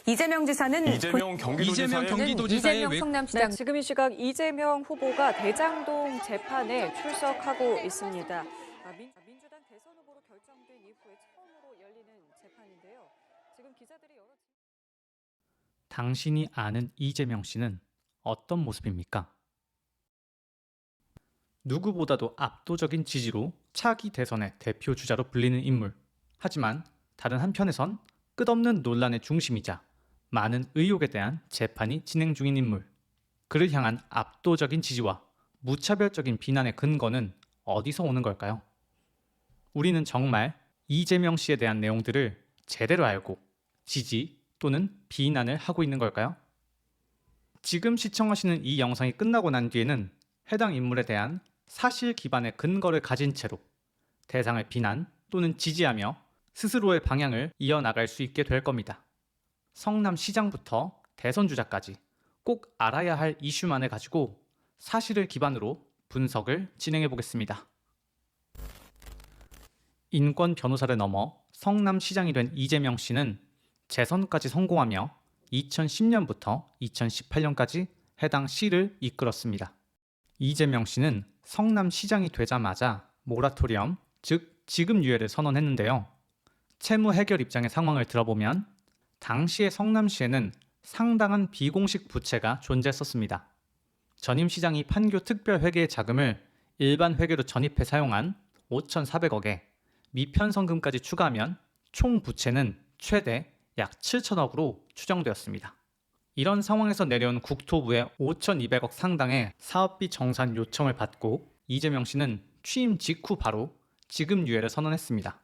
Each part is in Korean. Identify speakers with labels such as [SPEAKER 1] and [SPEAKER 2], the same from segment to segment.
[SPEAKER 1] 이재명 지사는
[SPEAKER 2] 이재명 경기도지사의
[SPEAKER 3] 이재명 성남시장 지금 이 시각 이재명 후보가 대장동 재판에 출석하고 있습니다. 민주당 대선 후보로 결정된 이후에 처음으로 열리는 재판인데요. 지금 기자들이
[SPEAKER 4] 당신이 아는 이재명 씨는 어떤 모습입니까? 누구보다도 압도적인 지지로 차기 대선의 대표 주자로 불리는 인물. 하지만 다른 한편에선 끝없는 논란의 중심이자 많은 의혹에 대한 재판이 진행 중인 인물. 그를 향한 압도적인 지지와 무차별적인 비난의 근거는 어디서 오는 걸까요? 우리는 정말 이재명 씨에 대한 내용들을 제대로 알고 지지 또는 비난을 하고 있는 걸까요? 지금 시청하시는 이 영상이 끝나고 난 뒤에는 해당 인물에 대한 사실 기반의 근거를 가진 채로 대상을 비난 또는 지지하며 스스로의 방향을 이어나갈 수 있게 될 겁니다. 성남시장부터 대선 주자까지 꼭 알아야 할 이슈만을 가지고 사실을 기반으로 분석을 진행해 보겠습니다. 인권 변호사를 넘어 성남시장이 된 이재명 씨는 재선까지 성공하며 2010년부터 2018년까지 해당 시를 이끌었습니다. 이재명 씨는 성남시장이 되자마자 모라토리엄, 즉 지급유예를 선언했는데요. 채무 해결 입장의 상황을 들어보면 당시의 성남시에는 상당한 비공식 부채가 존재했었습니다. 전임 시장이 판교 특별회계의 자금을 일반 회계로 전입해 사용한 5,400억에 미편성금까지 추가하면 총 부채는 최대 약 7천억으로 추정되었습니다. 이런 상황에서 내려온 국토부의 5,200억 상당의 사업비 정산 요청을 받고 이재명 씨는 취임 직후 바로 지급유예를 선언했습니다.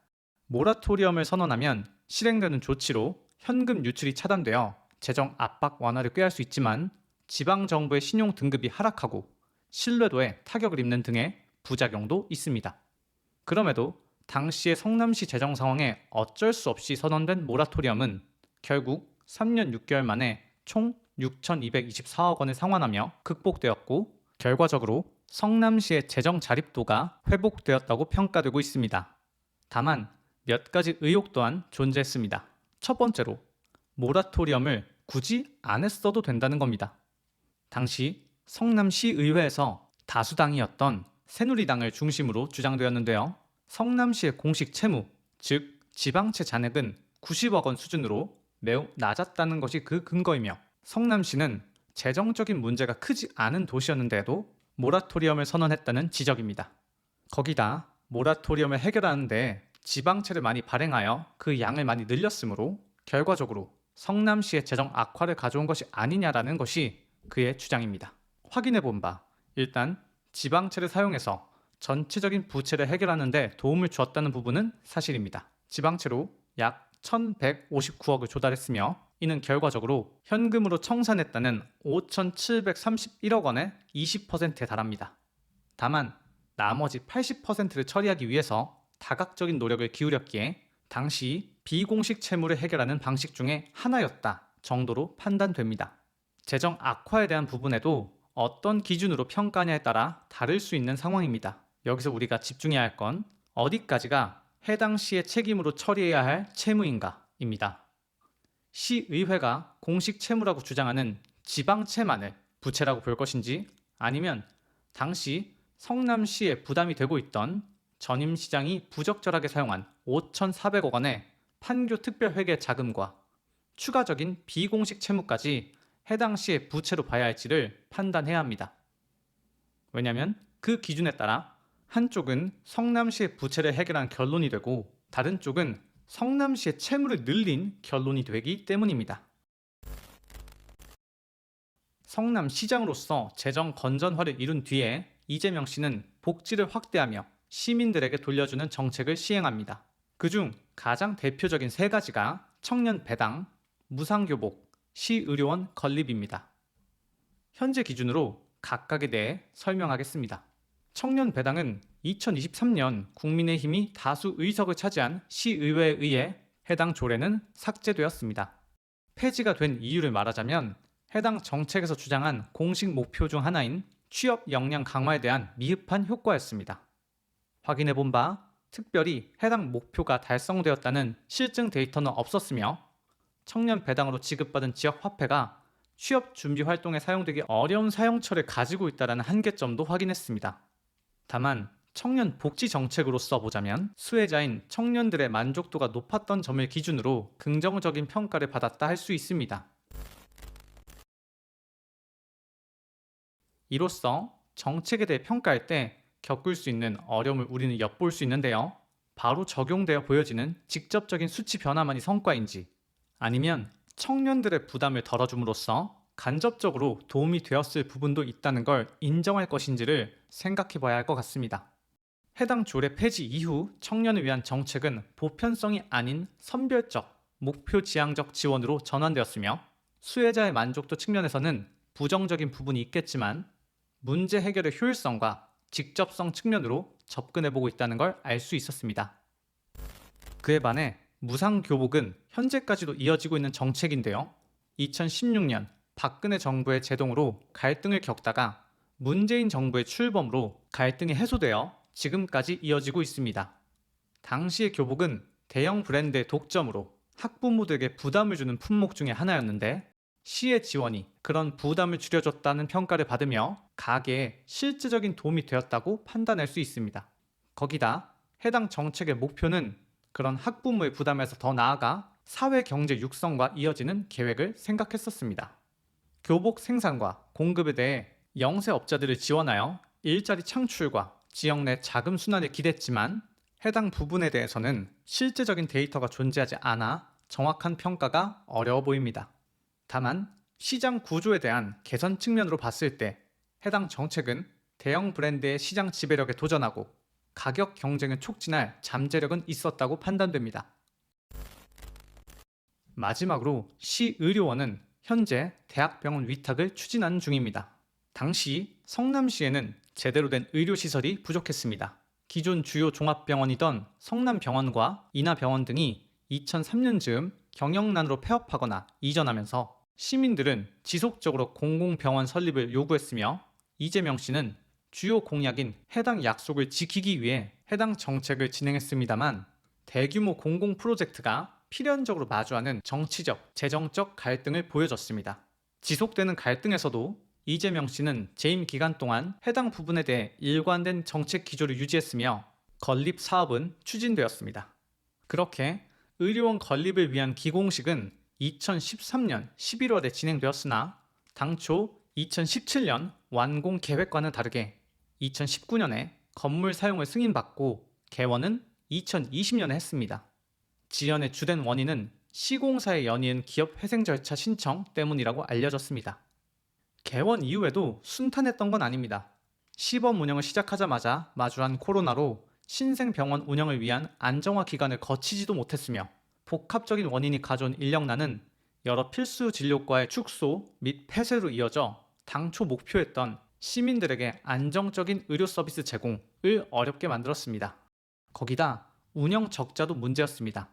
[SPEAKER 4] 모라토리엄을 선언하면 실행되는 조치로 현금 유출이 차단되어 재정 압박 완화를 꾀할 수 있지만 지방정부의 신용 등급이 하락하고 신뢰도에 타격을 입는 등의 부작용도 있습니다. 그럼에도 당시의 성남시 재정 상황에 어쩔 수 없이 선언된 모라토리엄은 결국 3년 6개월 만에 총 6,224억 원을 상환하며 극복되었고 결과적으로 성남시의 재정 자립도가 회복되었다고 평가되고 있습니다. 다만 몇 가지 의혹 또한 존재했습니다. 첫 번째로 모라토리엄을 굳이 안 했어도 된다는 겁니다. 당시 성남시의회에서 다수당이었던 새누리당을 중심으로 주장되었는데요. 성남시의 공식 채무, 즉 지방채 잔액은 90억 원 수준으로 매우 낮았다는 것이 그 근거이며 성남시는 재정적인 문제가 크지 않은 도시였는데도 모라토리엄을 선언했다는 지적입니다. 거기다 모라토리엄을 해결하는데 지방채를 많이 발행하여 그 양을 많이 늘렸으므로 결과적으로 성남시의 재정 악화를 가져온 것이 아니냐라는 것이 그의 주장입니다. 확인해본 바 일단 지방채를 사용해서 전체적인 부채를 해결하는 데 도움을 주었다는 부분은 사실입니다. 지방채로 약 1,159억을 조달했으며 이는 결과적으로 현금으로 청산했다는 5,731억 원의 20%에 달합니다. 다만 나머지 80%를 처리하기 위해서 다각적인 노력을 기울였기에 당시 비공식 채무를 해결하는 방식 중에 하나였다 정도로 판단됩니다. 재정 악화에 대한 부분에도 어떤 기준으로 평가하냐에 따라 다를 수 있는 상황입니다. 여기서 우리가 집중해야 할 건 어디까지가 해당 시의 책임으로 처리해야 할 채무인가입니다. 시의회가 공식 채무라고 주장하는 지방채만을 부채라고 볼 것인지 아니면 당시 성남시에 부담이 되고 있던 전임 시장이 부적절하게 사용한 5,400억 원의 판교 특별회계 자금과 추가적인 비공식 채무까지 해당 시의 부채로 봐야 할지를 판단해야 합니다. 왜냐하면 그 기준에 따라 한쪽은 성남시의 부채를 해결한 결론이 되고 다른 쪽은 성남시의 채무를 늘린 결론이 되기 때문입니다. 성남시장으로서 재정 건전화를 이룬 뒤에 이재명 씨는 복지를 확대하며 시민들에게 돌려주는 정책을 시행합니다. 그중 가장 대표적인 세 가지가 청년 배당, 무상교복, 시의료원 건립입니다. 현재 기준으로 각각에 대해 설명하겠습니다. 청년 배당은 2023년 국민의힘이 다수 의석을 차지한 시의회에 의해 해당 조례는 삭제되었습니다. 폐지가 된 이유를 말하자면 해당 정책에서 주장한 공식 목표 중 하나인 취업 역량 강화에 대한 미흡한 효과였습니다. 확인해본 바 특별히 해당 목표가 달성되었다는 실증 데이터는 없었으며 청년 배당으로 지급받은 지역 화폐가 취업 준비 활동에 사용되기 어려운 사용처를 가지고 있다는 한계점도 확인했습니다. 다만 청년 복지 정책으로 써보자면 수혜자인 청년들의 만족도가 높았던 점을 기준으로 긍정적인 평가를 받았다 할 수 있습니다. 이로써 정책에 대해 평가할 때 겪을 수 있는 어려움을 우리는 엿볼 수 있는데요. 바로 적용되어 보여지는 직접적인 수치 변화만이 성과인지 아니면 청년들의 부담을 덜어줌으로써 간접적으로 도움이 되었을 부분도 있다는 걸 인정할 것인지를 생각해 봐야 할 것 같습니다. 해당 조례 폐지 이후 청년을 위한 정책은 보편성이 아닌 선별적, 목표 지향적 지원으로 전환되었으며 수혜자의 만족도 측면에서는 부정적인 부분이 있겠지만 문제 해결의 효율성과 직접성 측면으로 접근해보고 있다는 걸 알 수 있었습니다. 그에 반해 무상교복은 현재까지도 이어지고 있는 정책인데요. 2016년 박근혜 정부의 제동으로 갈등을 겪다가 문재인 정부의 출범으로 갈등이 해소되어 지금까지 이어지고 있습니다. 당시의 교복은 대형 브랜드의 독점으로 학부모들에게 부담을 주는 품목 중에 하나였는데 시의 지원이 그런 부담을 줄여줬다는 평가를 받으며 가계에 실질적인 도움이 되었다고 판단할 수 있습니다. 거기다 해당 정책의 목표는 그런 학부모의 부담에서 더 나아가 사회 경제 육성과 이어지는 계획을 생각했었습니다. 교복 생산과 공급에 대해 영세업자들을 지원하여 일자리 창출과 지역 내 자금 순환을 기대했지만 해당 부분에 대해서는 실제적인 데이터가 존재하지 않아 정확한 평가가 어려워 보입니다. 다만 시장 구조에 대한 개선 측면으로 봤을 때 해당 정책은 대형 브랜드의 시장 지배력에 도전하고 가격 경쟁을 촉진할 잠재력은 있었다고 판단됩니다. 마지막으로 시의료원은 현재 대학병원 위탁을 추진하는 중입니다. 당시 성남시에는 제대로 된 의료시설이 부족했습니다. 기존 주요 종합병원이던 성남병원과 인하병원 등이 2003년 즈음 경영난으로 폐업하거나 이전하면서 시민들은 지속적으로 공공병원 설립을 요구했으며 이재명 씨는 주요 공약인 해당 약속을 지키기 위해 해당 정책을 진행했습니다만 대규모 공공 프로젝트가 필연적으로 마주하는 정치적, 재정적 갈등을 보여줬습니다. 지속되는 갈등에서도 이재명 씨는 재임 기간 동안 해당 부분에 대해 일관된 정책 기조를 유지했으며 건립 사업은 추진되었습니다. 그렇게 의료원 건립을 위한 기공식은 2013년 11월에 진행되었으나 당초 2017년 완공 계획과는 다르게 2019년에 건물 사용을 승인받고 개원은 2020년에 했습니다. 지연의 주된 원인은 시공사에 연이은 기업 회생 절차 신청 때문이라고 알려졌습니다. 개원 이후에도 순탄했던 건 아닙니다. 시범 운영을 시작하자마자 마주한 코로나로 신생병원 운영을 위한 안정화 기간을 거치지도 못했으며 복합적인 원인이 가져온 인력난은 여러 필수 진료과의 축소 및 폐쇄로 이어져 당초 목표했던 시민들에게 안정적인 의료 서비스 제공을 어렵게 만들었습니다. 거기다 운영 적자도 문제였습니다.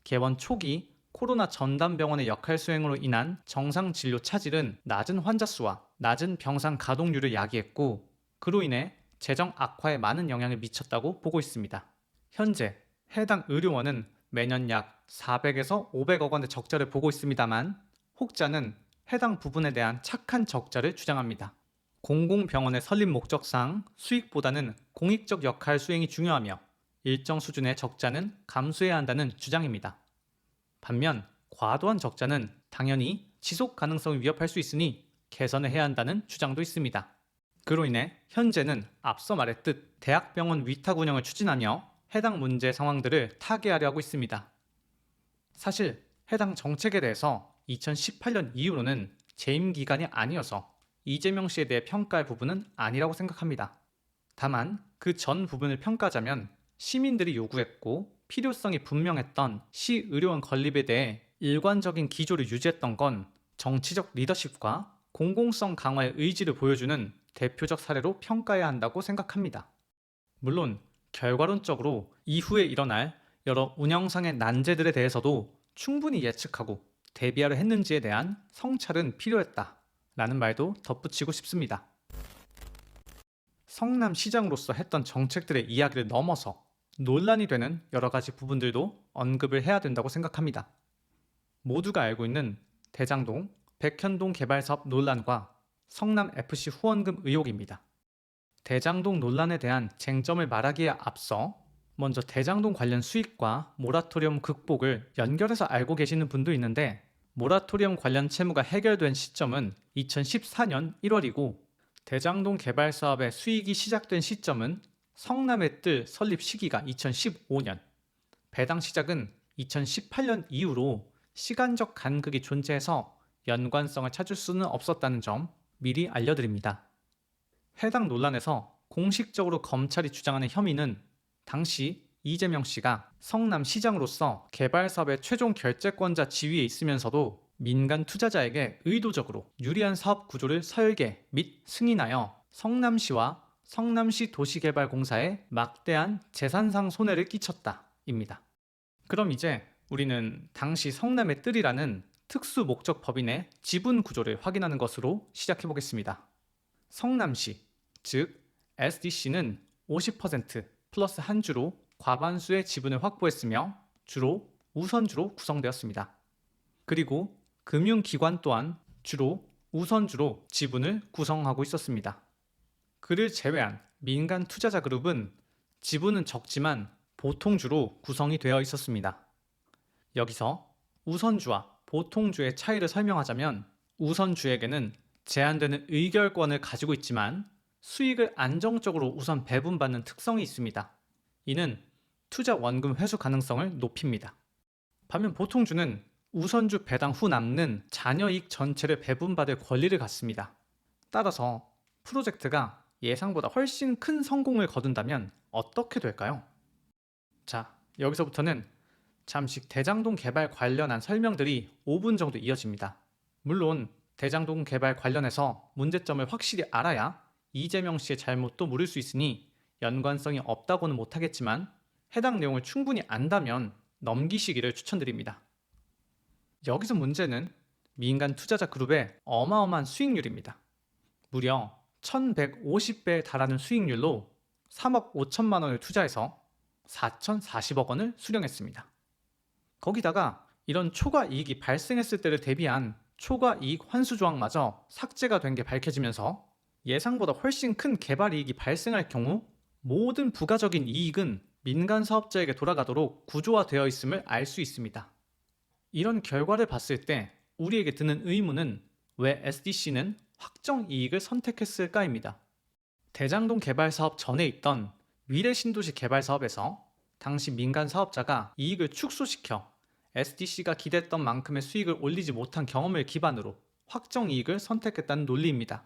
[SPEAKER 4] 개원 초기 코로나 전담병원의 역할 수행으로 인한 정상 진료 차질은 낮은 환자 수와 낮은 병상 가동률을 야기했고 그로 인해 재정 악화에 많은 영향을 미쳤다고 보고 있습니다. 현재 해당 의료원은 매년 약 400에서 500억 원의 적자를 보고 있습니다만 혹자는 해당 부분에 대한 착한 적자를 주장합니다. 공공병원의 설립 목적상 수익보다는 공익적 역할 수행이 중요하며 일정 수준의 적자는 감수해야 한다는 주장입니다. 반면 과도한 적자는 당연히 지속 가능성을 위협할 수 있으니 개선을 해야 한다는 주장도 있습니다. 그로 인해 현재는 앞서 말했듯 대학병원 위탁 운영을 추진하며 해당 문제 상황들을 타개하려 하고 있습니다. 사실 해당 정책에 대해서 2018년 이후로는 재임 기간이 아니어서 이재명 씨에 대해 평가할 부분은 아니라고 생각합니다. 다만 그 전 부분을 평가하자면 시민들이 요구했고 필요성이 분명했던 시의료원 건립에 대해 일관적인 기조를 유지했던 건 정치적 리더십과 공공성 강화의 의지를 보여주는 대표적 사례로 평가해야 한다고 생각합니다. 물론 결과론적으로 이후에 일어날 여러 운영상의 난제들에 대해서도 충분히 예측하고 대비하려 했는지에 대한 성찰은 필요했다라는 말도 덧붙이고 싶습니다. 성남시장으로서 했던 정책들의 이야기를 넘어서 논란이 되는 여러 가지 부분들도 언급을 해야 된다고 생각합니다. 모두가 알고 있는 대장동, 백현동 개발 사업 논란과 성남FC 후원금 의혹입니다. 대장동 논란에 대한 쟁점을 말하기에 앞서 먼저 대장동 관련 수익과 모라토리엄 극복을 연결해서 알고 계시는 분도 있는데, 모라토리엄 관련 채무가 해결된 시점은 2014년 1월이고 대장동 개발 사업의 수익이 시작된 시점은 성남의 뜰 설립 시기가 2015년, 배당 시작은 2018년 이후로 시간적 간극이 존재해서 연관성을 찾을 수는 없었다는 점 미리 알려드립니다. 해당 논란에서 공식적으로 검찰이 주장하는 혐의는 당시 이재명 씨가 성남시장으로서 개발 사업의 최종 결재권자 지위에 있으면서도 민간 투자자에게 의도적으로 유리한 사업 구조를 설계 및 승인하여 성남시와 성남시 도시개발공사에 막대한 재산상 손해를 끼쳤다입니다. 그럼 이제 우리는 당시 성남의 뜰이라는 특수 목적 법인의 지분 구조를 확인하는 것으로 시작해 보겠습니다. 성남시, 즉 SDC는 50% 플러스 한 주로 과반수의 지분을 확보했으며 주로 우선주로 구성되었습니다. 그리고 금융기관 또한 주로 우선주로 지분을 구성하고 있었습니다. 그를 제외한 민간 투자자 그룹은 지분은 적지만 보통주로 구성이 되어 있었습니다. 여기서 우선주와 보통주의 차이를 설명하자면, 우선주에게는 제한되는 의결권을 가지고 있지만 수익을 안정적으로 우선 배분받는 특성이 있습니다. 이는 투자 원금 회수 가능성을 높입니다. 반면 보통주는 우선주 배당 후 남는 잔여이익 전체를 배분받을 권리를 갖습니다. 따라서 프로젝트가 예상보다 훨씬 큰 성공을 거둔다면 어떻게 될까요? 자, 여기서부터는 잠시 대장동 개발 관련한 설명들이 5분 정도 이어집니다. 물론 대장동 개발 관련해서 문제점을 확실히 알아야 이재명 씨의 잘못도 물을 수 있으니 연관성이 없다고는 못하겠지만 해당 내용을 충분히 안다면 넘기시기를 추천드립니다. 여기서 문제는 민간 투자자 그룹의 어마어마한 수익률입니다. 무려 1150배에 달하는 수익률로 3억 5천만 원을 투자해서 4,040억 원을 수령했습니다. 거기다가 이런 초과 이익이 발생했을 때를 대비한 초과 이익 환수 조항마저 삭제가 된 게 밝혀지면서 예상보다 훨씬 큰 개발 이익이 발생할 경우 모든 부가적인 이익은 민간 사업자에게 돌아가도록 구조화되어 있음을 알 수 있습니다. 이런 결과를 봤을 때 우리에게 드는 의문은 왜 SDC는 확정 이익을 선택했을까입니다. 대장동 개발 사업 전에 있던 위례신도시 개발 사업에서 당시 민간 사업자가 이익을 축소시켜 SDC가 기대했던 만큼의 수익을 올리지 못한 경험을 기반으로 확정 이익을 선택했다는 논리입니다.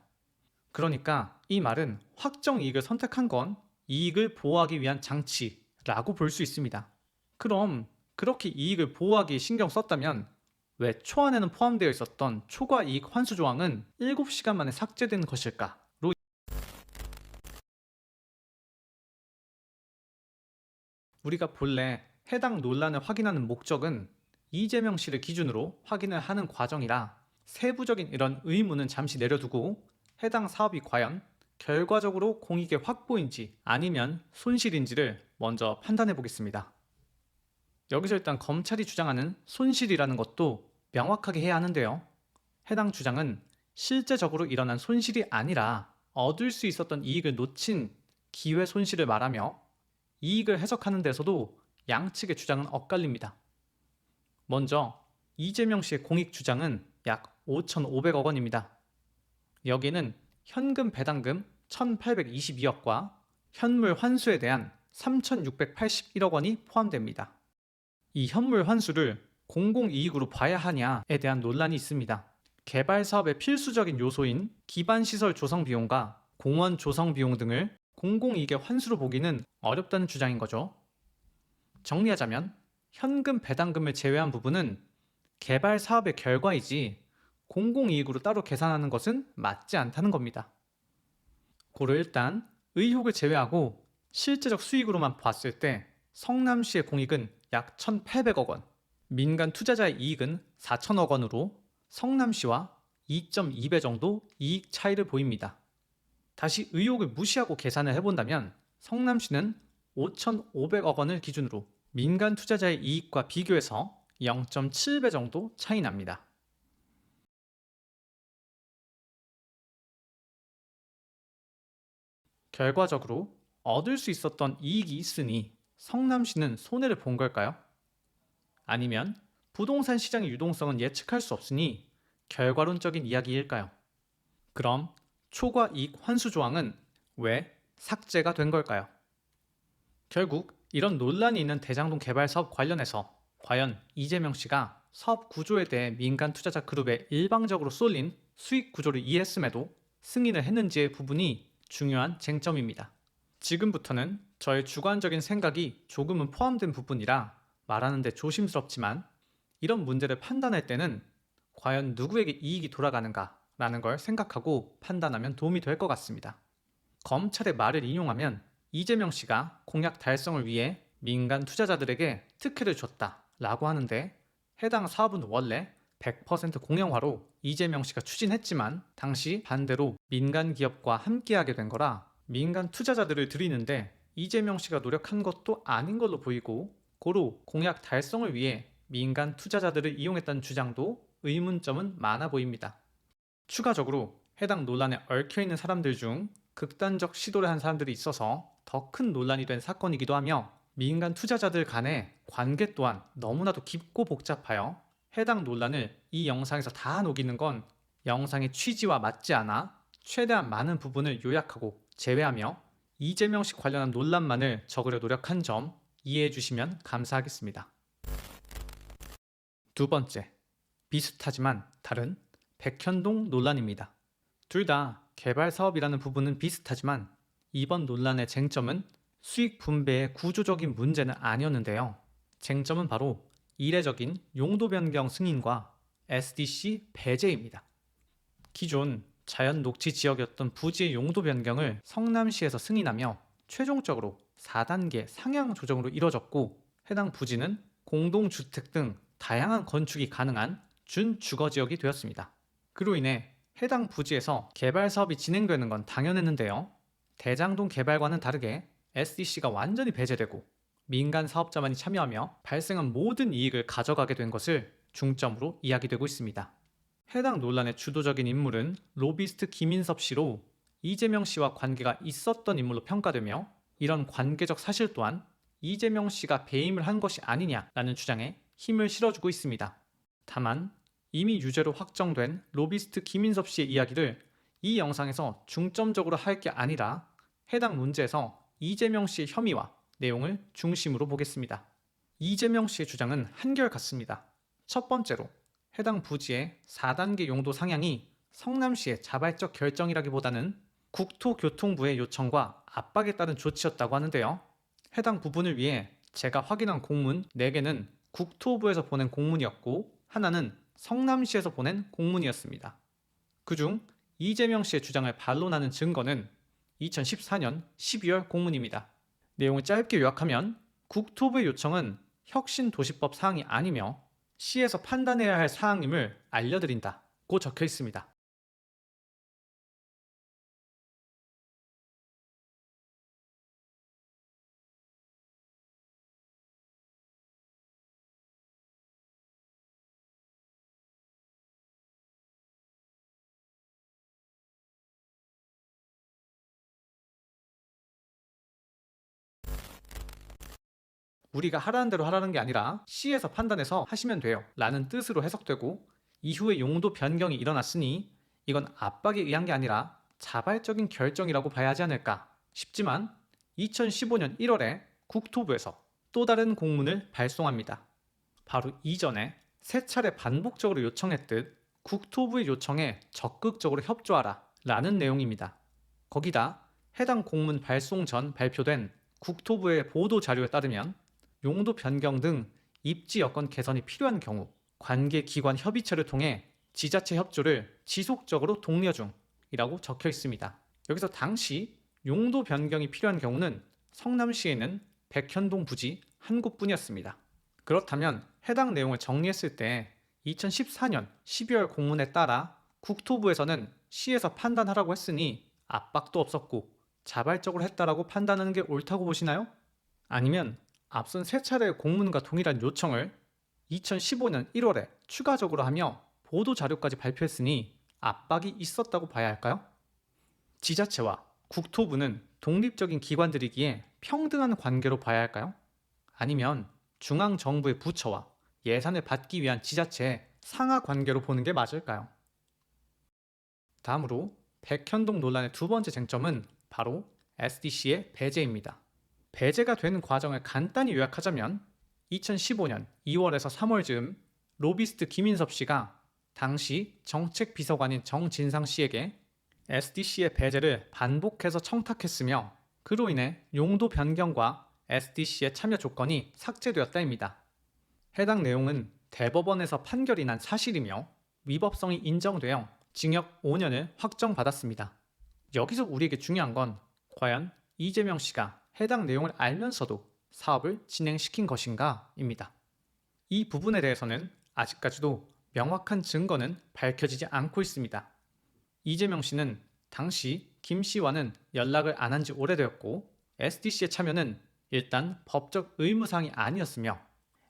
[SPEAKER 4] 그러니까 이 말은 확정 이익을 선택한 건 이익을 보호하기 위한 장치라고 볼 수 있습니다. 그럼 그렇게 이익을 보호하기 신경 썼다면 왜 초안에는 포함되어 있었던 초과 이익 환수 조항은 7시간 만에 삭제된 것일까로, 우리가 본래 해당 논란을 확인하는 목적은 이재명 씨를 기준으로 확인을 하는 과정이라 세부적인 이런 의문은 잠시 내려두고 해당 사업이 과연 결과적으로 공익의 확보인지 아니면 손실인지를 먼저 판단해 보겠습니다. 여기서 일단 검찰이 주장하는 손실이라는 것도 명확하게 해야 하는데요. 해당 주장은 실제적으로 일어난 손실이 아니라 얻을 수 있었던 이익을 놓친 기회 손실을 말하며 이익을 해석하는 데서도 양측의 주장은 엇갈립니다. 먼저 이재명 씨의 공익 주장은 약 5,500억 원입니다. 여기는 현금 배당금 1,822억과 현물 환수에 대한 3,681억 원이 포함됩니다. 이 현물 환수를 공공이익으로 봐야 하냐에 대한 논란이 있습니다. 개발 사업의 필수적인 요소인 기반시설 조성 비용과 공원 조성 비용 등을 공공이익의 환수로 보기는 어렵다는 주장인 거죠. 정리하자면 현금 배당금을 제외한 부분은 개발 사업의 결과이지 공공이익으로 따로 계산하는 것은 맞지 않다는 겁니다. 고로 일단 의혹을 제외하고 실제적 수익으로만 봤을 때 성남시의 공익은 약 1,800억 원, 민간 투자자의 이익은 4천억 원으로 성남시와 2.2배 정도 이익 차이를 보입니다. 다시 의혹을 무시하고 계산을 해본다면 성남시는 5,500억 원을 기준으로 민간 투자자의 이익과 비교해서 0.7배 정도 차이 납니다. 결과적으로 얻을 수 있었던 이익이 있으니 성남시는 손해를 본 걸까요? 아니면 부동산 시장의 유동성은 예측할 수 없으니 결과론적인 이야기일까요? 그럼 초과 이익 환수 조항은 왜 삭제가 된 걸까요? 결국 이런 논란이 있는 대장동 개발 사업 관련해서 과연 이재명 씨가 사업 구조에 대해 민간 투자자 그룹에 일방적으로 쏠린 수익 구조를 이해했음에도 승인을 했는지의 부분이 중요한 쟁점입니다. 지금부터는 저의 주관적인 생각이 조금은 포함된 부분이라 말하는데 조심스럽지만 이런 문제를 판단할 때는 과연 누구에게 이익이 돌아가는가 라는 걸 생각하고 판단하면 도움이 될 것 같습니다. 검찰의 말을 인용하면 이재명 씨가 공약 달성을 위해 민간 투자자들에게 특혜를 줬다 라고 하는데 해당 사업은 원래 100% 공영화로 이재명 씨가 추진했지만 당시 반대로 민간 기업과 함께하게 된 거라 민간 투자자들을 들이는데 이재명 씨가 노력한 것도 아닌 걸로 보이고 고로 공약 달성을 위해 민간 투자자들을 이용했다는 주장도 의문점은 많아 보입니다. 추가적으로 해당 논란에 얽혀있는 사람들 중 극단적 시도를 한 사람들이 있어서 더 큰 논란이 된 사건이기도 하며 민간 투자자들 간의 관계 또한 너무나도 깊고 복잡하여 해당 논란을 이 영상에서 다 녹이는 건 영상의 취지와 맞지 않아 최대한 많은 부분을 요약하고 제외하며 이재명 씨 관련한 논란만을 적으려 노력한 점 이해해 주시면 감사하겠습니다. 두 번째, 비슷하지만 다른 백현동 논란입니다. 둘 다 개발 사업이라는 부분은 비슷하지만 이번 논란의 쟁점은 수익 분배의 구조적인 문제는 아니었는데요. 쟁점은 바로 이례적인 용도 변경 승인과 SDC 배제입니다. 기존 자연 녹지 지역이었던 부지의 용도 변경을 성남시에서 승인하며 최종적으로 4단계 상향 조정으로 이뤄졌고 해당 부지는 공동주택 등 다양한 건축이 가능한 준주거지역이 되었습니다. 그로 인해 해당 부지에서 개발 사업이 진행되는 건 당연했는데요. 대장동 개발과는 다르게 SDC가 완전히 배제되고 민간 사업자만이 참여하며 발생한 모든 이익을 가져가게 된 것을 중점으로 이야기되고 있습니다. 해당 논란의 주도적인 인물은 로비스트 김인섭 씨로 이재명 씨와 관계가 있었던 인물로 평가되며 이런 관계적 사실 또한 이재명 씨가 배임을 한 것이 아니냐라는 주장에 힘을 실어주고 있습니다. 다만 이미 유죄로 확정된 로비스트 김인섭 씨의 이야기를 이 영상에서 중점적으로 할 게 아니라 해당 문제에서 이재명 씨의 혐의와 내용을 중심으로 보겠습니다. 이재명 씨의 주장은 한결같습니다. 첫 번째로 해당 부지의 4단계 용도 상향이 성남시의 자발적 결정이라기보다는 국토교통부의 요청과 압박에 따른 조치였다고 하는데요. 해당 부분을 위해 제가 확인한 공문 4개는 국토부에서 보낸 공문이었고 하나는 성남시에서 보낸 공문이었습니다. 그중 이재명 씨의 주장을 반론하는 증거는 2014년 12월 공문입니다. 내용을 짧게 요약하면 국토부의 요청은 혁신도시법 사항이 아니며 시에서 판단해야 할 사항임을 알려드린다고 적혀 있습니다. 우리가 하라는 대로 하라는 게 아니라 시에서 판단해서 하시면 돼요 라는 뜻으로 해석되고 이후에 용도 변경이 일어났으니 이건 압박에 의한 게 아니라 자발적인 결정이라고 봐야 하지 않을까 싶지만 2015년 1월에 국토부에서 또 다른 공문을 발송합니다. 바로 이전에 3차례 반복적으로 요청했듯 국토부의 요청에 적극적으로 협조하라 라는 내용입니다. 거기다 해당 공문 발송 전 발표된 국토부의 보도 자료에 따르면 용도 변경 등 입지 여건 개선이 필요한 경우 관계기관 협의체를 통해 지자체 협조를 지속적으로 독려 중이라고 적혀 있습니다. 여기서 당시 용도 변경이 필요한 경우는 성남시에는 백현동 부지 한 곳뿐이었습니다. 그렇다면 해당 내용을 정리했을 때 2014년 12월 공문에 따라 국토부에서는 시에서 판단하라고 했으니 압박도 없었고 자발적으로 했다라고 판단하는 게 옳다고 보시나요? 아니면 앞선 3차례의 공문과 동일한 요청을 2015년 1월에 추가적으로 하며 보도 자료까지 발표했으니 압박이 있었다고 봐야 할까요? 지자체와 국토부는 독립적인 기관들이기에 평등한 관계로 봐야 할까요? 아니면 중앙정부의 부처와 예산을 받기 위한 지자체의 상하 관계로 보는 게 맞을까요? 다음으로 백현동 논란의 두 번째 쟁점은 바로 SDC의 배제입니다. 배제가 되는 과정을 간단히 요약하자면 2015년 2월에서 3월 즈음 로비스트 김인섭 씨가 당시 정책비서관인 정진상 씨에게 SDC의 배제를 반복해서 청탁했으며 그로 인해 용도 변경과 SDC의 참여 조건이 삭제되었다입니다. 해당 내용은 대법원에서 판결이 난 사실이며 위법성이 인정되어 징역 5년을 확정받았습니다. 여기서 우리에게 중요한 건 과연 이재명 씨가 해당 내용을 알면서도 사업을 진행시킨 것인가입니다. 이 부분에 대해서는 아직까지도 명확한 증거는 밝혀지지 않고 있습니다. 이재명 씨는 당시 김 씨와는 연락을 안 한 지 오래되었고 SDC의 참여는 일단 법적 의무사항이 아니었으며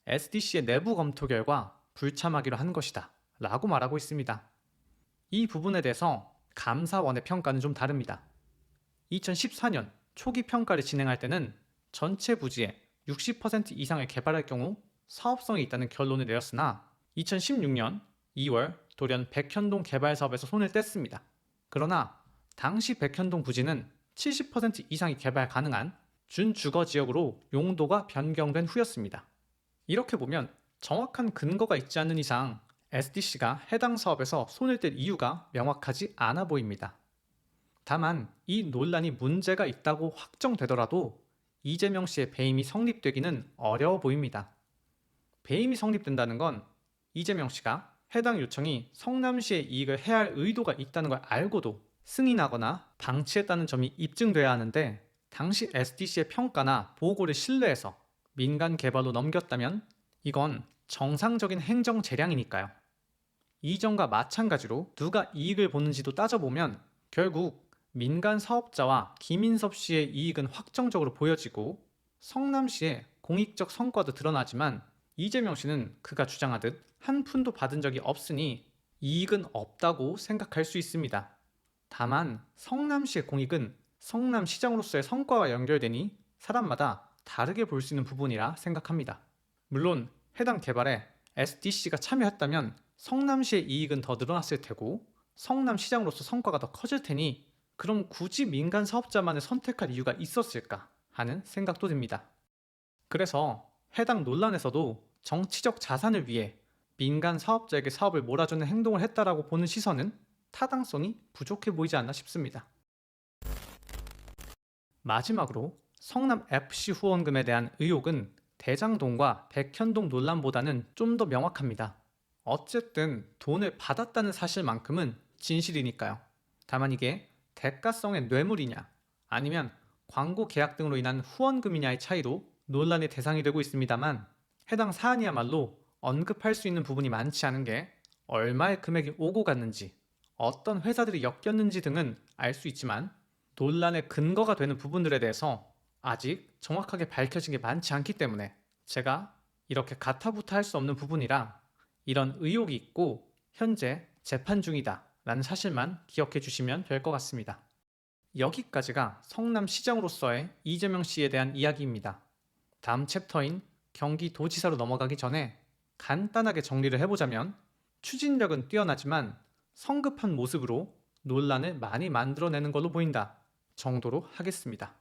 [SPEAKER 4] SDC의 내부 검토 결과 불참하기로 한 것이다 라고 말하고 있습니다. 이 부분에 대해서 감사원의 평가는 좀 다릅니다. 2014년 초기 평가를 진행할 때는 전체 부지의 60% 이상을 개발할 경우 사업성이 있다는 결론을 내렸으나 2016년 2월 돌연 백현동 개발 사업에서 손을 뗐습니다. 그러나 당시 백현동 부지는 70% 이상이 개발 가능한 준주거 지역으로 용도가 변경된 후였습니다. 이렇게 보면 정확한 근거가 있지 않는 이상 SDC가 해당 사업에서 손을 뗄 이유가 명확하지 않아 보입니다. 다만 이 논란이 문제가 있다고 확정되더라도 이재명 씨의 배임이 성립되기는 어려워 보입니다. 배임이 성립된다는 건 이재명 씨가 해당 요청이 성남시의 이익을 해할 의도가 있다는 걸 알고도 승인하거나 방치했다는 점이 입증돼야 하는데 당시 SDC의 평가나 보고를 신뢰해서 민간 개발로 넘겼다면 이건 정상적인 행정 재량이니까요. 이전과 마찬가지로 누가 이익을 보는지도 따져보면 결국 민간 사업자와 김인섭 씨의 이익은 확정적으로 보여지고 성남시의 공익적 성과도 드러나지만 이재명 씨는 그가 주장하듯 한 푼도 받은 적이 없으니 이익은 없다고 생각할 수 있습니다. 다만 성남시의 공익은 성남시장으로서의 성과와 연결되니 사람마다 다르게 볼 수 있는 부분이라 생각합니다. 물론 해당 개발에 SDC가 참여했다면 성남시의 이익은 더 늘어났을 테고 성남시장으로서 성과가 더 커질 테니 그럼 굳이 민간 사업자만을 선택할 이유가 있었을까 하는 생각도 듭니다. 그래서 해당 논란에서도 정치적 자산을 위해 민간 사업자에게 사업을 몰아주는 행동을 했다라고 보는 시선은 타당성이 부족해 보이지 않나 싶습니다. 마지막으로 성남FC 후원금에 대한 의혹은 대장동과 백현동 논란보다는 좀 더 명확합니다. 어쨌든 돈을 받았다는 사실만큼은 진실이니까요. 다만 이게 대가성의 뇌물이냐 아니면 광고 계약 등으로 인한 후원금이냐의 차이로 논란의 대상이 되고 있습니다만 해당 사안이야말로 언급할 수 있는 부분이 많지 않은 게 얼마의 금액이 오고 갔는지 어떤 회사들이 엮였는지 등은 알 수 있지만 논란의 근거가 되는 부분들에 대해서 아직 정확하게 밝혀진 게 많지 않기 때문에 제가 이렇게 가타부타 할 수 없는 부분이라 이런 의혹이 있고 현재 재판 중이다 라는 사실만 기억해 주시면 될 것 같습니다. 여기까지가 성남시장으로서의 이재명 씨에 대한 이야기입니다. 다음 챕터인 경기도지사로 넘어가기 전에 간단하게 정리를 해보자면 추진력은 뛰어나지만 성급한 모습으로 논란을 많이 만들어내는 걸로 보인다 정도로 하겠습니다.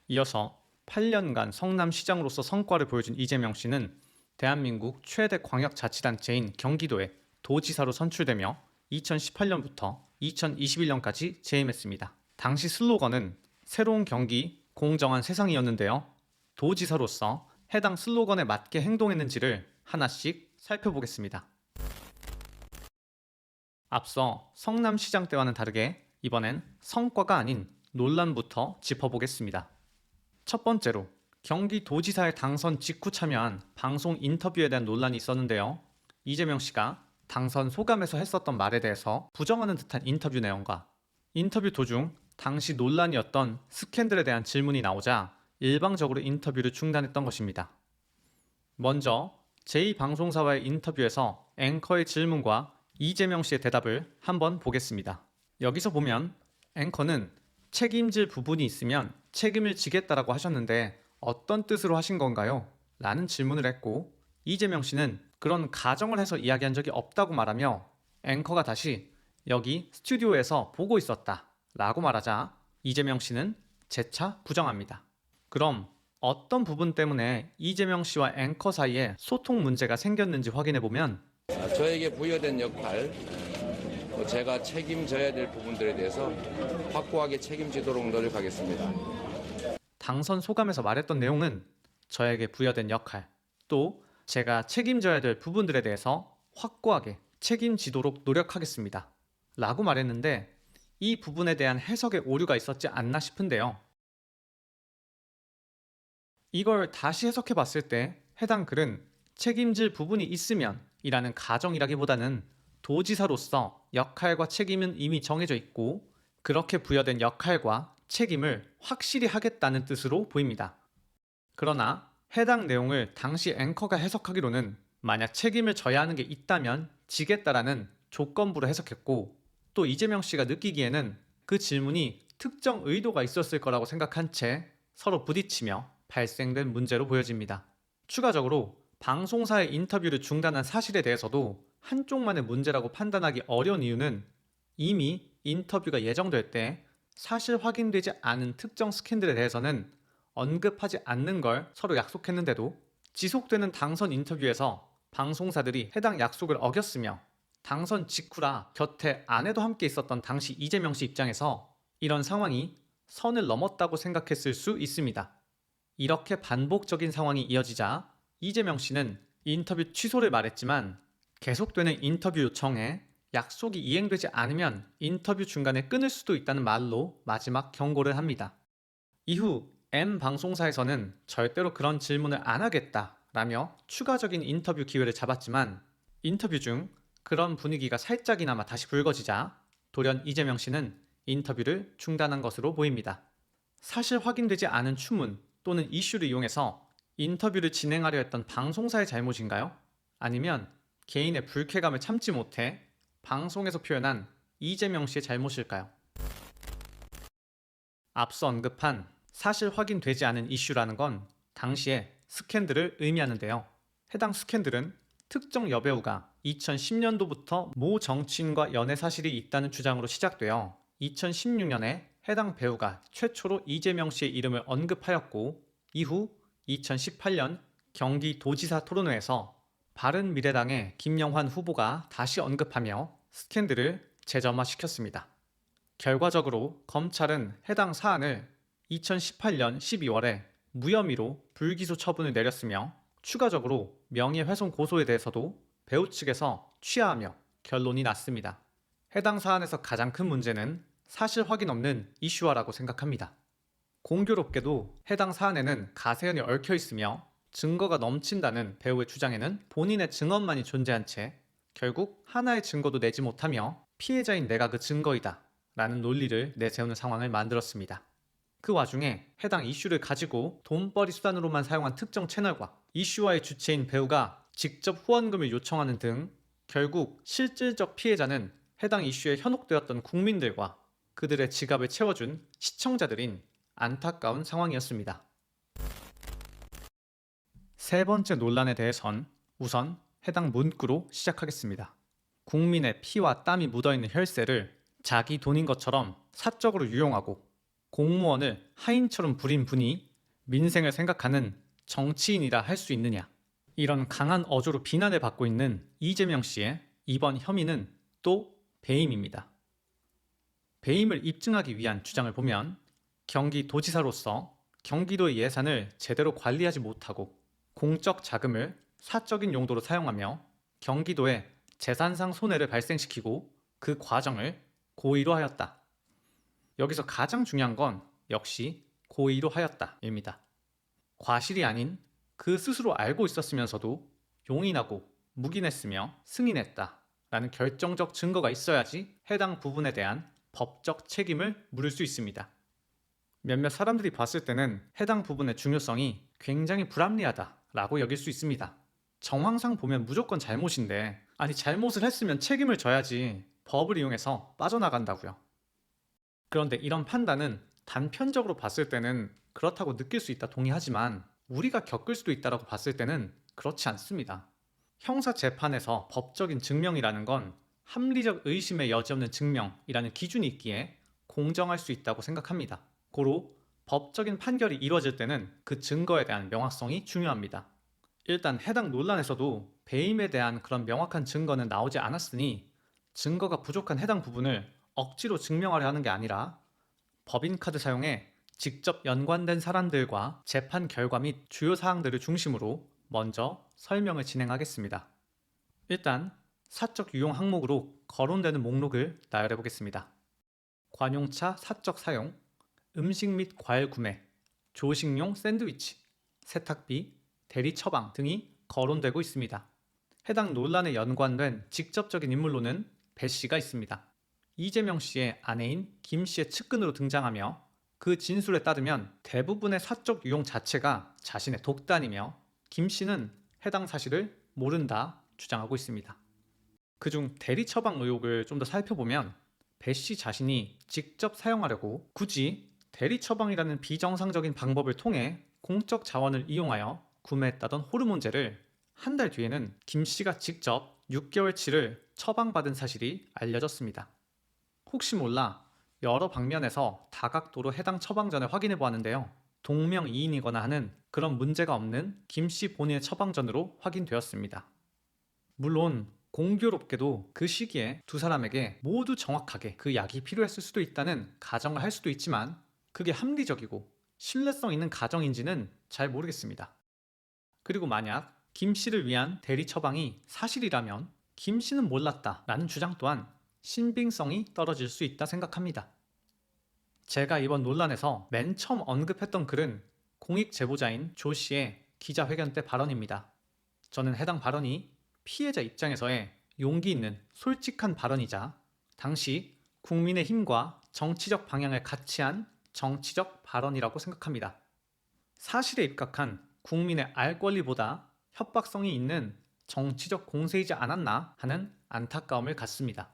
[SPEAKER 4] 이어서 8년간 성남시장으로서 성과를 보여준 이재명 씨는 대한민국 최대 광역자치단체인 경기도의 도지사로 선출되며 2018년부터 2021년까지 재임했습니다. 당시 슬로건은 새로운 경기, 공정한 세상이었는데요. 도지사로서 해당 슬로건에 맞게 행동했는지를 하나씩 살펴보겠습니다. 앞서 성남시장 때와는 다르게 이번엔 성과가 아닌 논란부터 짚어보겠습니다. 첫 번째로 경기도지사에 당선 직후 참여한 방송 인터뷰에 대한 논란이 있었는데요. 이재명 씨가 당선 소감에서 했었던 말에 대해서 부정하는 듯한 인터뷰 내용과 인터뷰 도중 당시 논란이었던 스캔들에 대한 질문이 나오자 일방적으로 인터뷰를 중단했던 것입니다. 먼저 제2방송사와의 인터뷰에서 앵커의 질문과 이재명 씨의 대답을 한번 보겠습니다. 여기서 보면 앵커는 책임질 부분이 있으면 책임을 지겠다라고 하셨는데 어떤 뜻으로 하신 건가요? 라는 질문을 했고, 이재명 씨는 그런 가정을 해서 이야기한 적이 없다고 말하며 앵커가 다시 여기 스튜디오에서 보고 있었다 라고 말하자 이재명 씨는 재차 부정합니다. 그럼 어떤 부분 때문에 이재명 씨와 앵커 사이에 소통 문제가 생겼는지 확인해 보면,
[SPEAKER 1] 저에게 부여된 역할, 제가 책임져야 될 부분들에 대해서 확고하게 책임지도록 노력하겠습니다.
[SPEAKER 4] 당선 소감에서 말했던 내용은 저에게 부여된 역할, 또 제가 책임져야 될 부분들에 대해서 확고하게 책임지도록 노력하겠습니다 라고 말했는데, 이 부분에 대한 해석에 오류가 있었지 않나 싶은데요. 이걸 다시 해석해 봤을 때 해당 글은 책임질 부분이 있으면 이라는 가정이라기보다는 도지사로서 역할과 책임은 이미 정해져 있고 그렇게 부여된 역할과 책임을 확실히 하겠다는 뜻으로 보입니다. 그러나 해당 내용을 당시 앵커가 해석하기로는 만약 책임을 져야 하는 게 있다면 지겠다라는 조건부로 해석했고, 또 이재명 씨가 느끼기에는 그 질문이 특정 의도가 있었을 거라고 생각한 채 서로 부딪히며 발생된 문제로 보여집니다. 추가적으로 방송사의 인터뷰를 중단한 사실에 대해서도 한쪽만의 문제라고 판단하기 어려운 이유는 이미 인터뷰가 예정될 때 사실 확인되지 않은 특정 스캔들에 대해서는 언급하지 않는 걸 서로 약속했는데도 지속되는 당선 인터뷰에서 방송사들이 해당 약속을 어겼으며 당선 직후라 곁에 아내도 함께 있었던 당시 이재명 씨 입장에서 이런 상황이 선을 넘었다고 생각했을 수 있습니다. 이렇게 반복적인 상황이 이어지자 이재명 씨는 인터뷰 취소를 말했지만 계속되는 인터뷰 요청에 약속이 이행되지 않으면 인터뷰 중간에 끊을 수도 있다는 말로 마지막 경고를 합니다. 이후 M 방송사에서는 절대로 그런 질문을 안 하겠다라며 추가적인 인터뷰 기회를 잡았지만 인터뷰 중 그런 분위기가 살짝이나마 다시 불거지자 돌연 이재명 씨는 인터뷰를 중단한 것으로 보입니다. 사실 확인되지 않은 추문 또는 이슈를 이용해서 인터뷰를 진행하려 했던 방송사의 잘못인가요? 아니면 개인의 불쾌감을 참지 못해 방송에서 표현한 이재명 씨의 잘못일까요? 앞서 언급한 사실 확인되지 않은 이슈라는 건 당시의 스캔들을 의미하는데요. 해당 스캔들은 특정 여배우가 2010년도부터 모 정치인과 연애 사실이 있다는 주장으로 시작되어 2016년에 해당 배우가 최초로 이재명 씨의 이름을 언급하였고, 이후 2018년 경기도지사 토론회에서 바른미래당의 김영환 후보가 다시 언급하며 스캔들을 재점화시켰습니다. 결과적으로 검찰은 해당 사안을 2018년 12월에 무혐의로 불기소 처분을 내렸으며 추가적으로 명예훼손 고소에 대해서도 배우 측에서 취하하며 결론이 났습니다. 해당 사안에서 가장 큰 문제는 사실 확인 없는 이슈화라고 생각합니다. 공교롭게도 해당 사안에는 가세현이 얽혀 있으며 증거가 넘친다는 배우의 주장에는 본인의 증언만이 존재한 채 결국 하나의 증거도 내지 못하며 피해자인 내가 그 증거이다 라는 논리를 내세우는 상황을 만들었습니다. 그 와중에 해당 이슈를 가지고 돈벌이 수단으로만 사용한 특정 채널과 이슈화의 주체인 배우가 직접 후원금을 요청하는 등 결국 실질적 피해자는 해당 이슈에 현혹되었던 국민들과 그들의 지갑을 채워준 시청자들인 안타까운 상황이었습니다. 세 번째 논란에 대해선 우선 해당 문구로 시작하겠습니다. 국민의 피와 땀이 묻어있는 혈세를 자기 돈인 것처럼 사적으로 유용하고 공무원을 하인처럼 부린 분이 민생을 생각하는 정치인이라 할 수 있느냐. 이런 강한 어조로 비난을 받고 있는 이재명 씨의 이번 혐의는 또 배임입니다. 배임을 입증하기 위한 주장을 보면 경기도지사로서 경기도의 예산을 제대로 관리하지 못하고 공적 자금을 사적인 용도로 사용하며 경기도에 재산상 손해를 발생시키고 그 과정을 고의로 하였다. 여기서 가장 중요한 건 역시 고의로 하였다입니다. 과실이 아닌 그 스스로 알고 있었으면서도 용인하고 묵인했으며 승인했다라는 결정적 증거가 있어야지 해당 부분에 대한 법적 책임을 물을 수 있습니다. 몇몇 사람들이 봤을 때는 해당 부분의 중요성이 굉장히 불합리하다라고 여길 수 있습니다. 정황상 보면 무조건 잘못인데, 아니 잘못을 했으면 책임을 져야지 법을 이용해서 빠져나간다고요. 그런데 이런 판단은 단편적으로 봤을 때는 그렇다고 느낄 수 있다 동의하지만 우리가 겪을 수도 있다고 봤을 때는 그렇지 않습니다. 형사 재판에서 법적인 증명이라는 건 합리적 의심의 여지없는 증명이라는 기준이 있기에 공정할 수 있다고 생각합니다. 고로 법적인 판결이 이루어질 때는 그 증거에 대한 명확성이 중요합니다. 일단 해당 논란에서도 배임에 대한 그런 명확한 증거는 나오지 않았으니 증거가 부족한 해당 부분을 억지로 증명하려 하는 게 아니라 법인카드 사용에 직접 연관된 사람들과 재판 결과 및 주요 사항들을 중심으로 먼저 설명을 진행하겠습니다. 일단 사적 유용 항목으로 거론되는 목록을 나열해 보겠습니다. 관용차 사적 사용, 음식 및 과일 구매, 조식용 샌드위치, 세탁비, 대리 처방 등이 거론되고 있습니다. 해당 논란에 연관된 직접적인 인물로는 배 씨가 있습니다. 이재명 씨의 아내인 김 씨의 측근으로 등장하며 그 진술에 따르면 대부분의 사적 유용 자체가 자신의 독단이며 김 씨는 해당 사실을 모른다 주장하고 있습니다. 그중 대리 처방 의혹을 좀 더 살펴보면 배 씨 자신이 직접 사용하려고 굳이 대리 처방이라는 비정상적인 방법을 통해 공적 자원을 이용하여 구매했다던 호르몬제를 한 달 뒤에는 김 씨가 직접 6개월치를 처방받은 사실이 알려졌습니다. 혹시 몰라 여러 방면에서 다각도로 해당 처방전을 확인해 보았는데요. 동명이인이거나 하는 그런 문제가 없는 김 씨 본인의 처방전으로 확인되었습니다. 물론 공교롭게도 그 시기에 두 사람에게 모두 정확하게 그 약이 필요했을 수도 있다는 가정을 할 수도 있지만 그게 합리적이고 신뢰성 있는 가정인지는 잘 모르겠습니다. 그리고 만약 김 씨를 위한 대리 처방이 사실이라면 김 씨는 몰랐다라는 주장 또한 신빙성이 떨어질 수 있다 생각합니다. 제가 이번 논란에서 맨 처음 언급했던 글은 공익 제보자인 조 씨의 기자회견 때 발언입니다. 저는 해당 발언이 피해자 입장에서의 용기 있는 솔직한 발언이자 당시 국민의힘과 정치적 방향을 같이 한 정치적 발언이라고 생각합니다. 사실에 입각한 국민의 알 권리보다 협박성이 있는 정치적 공세이지 않았나 하는 안타까움을 갖습니다.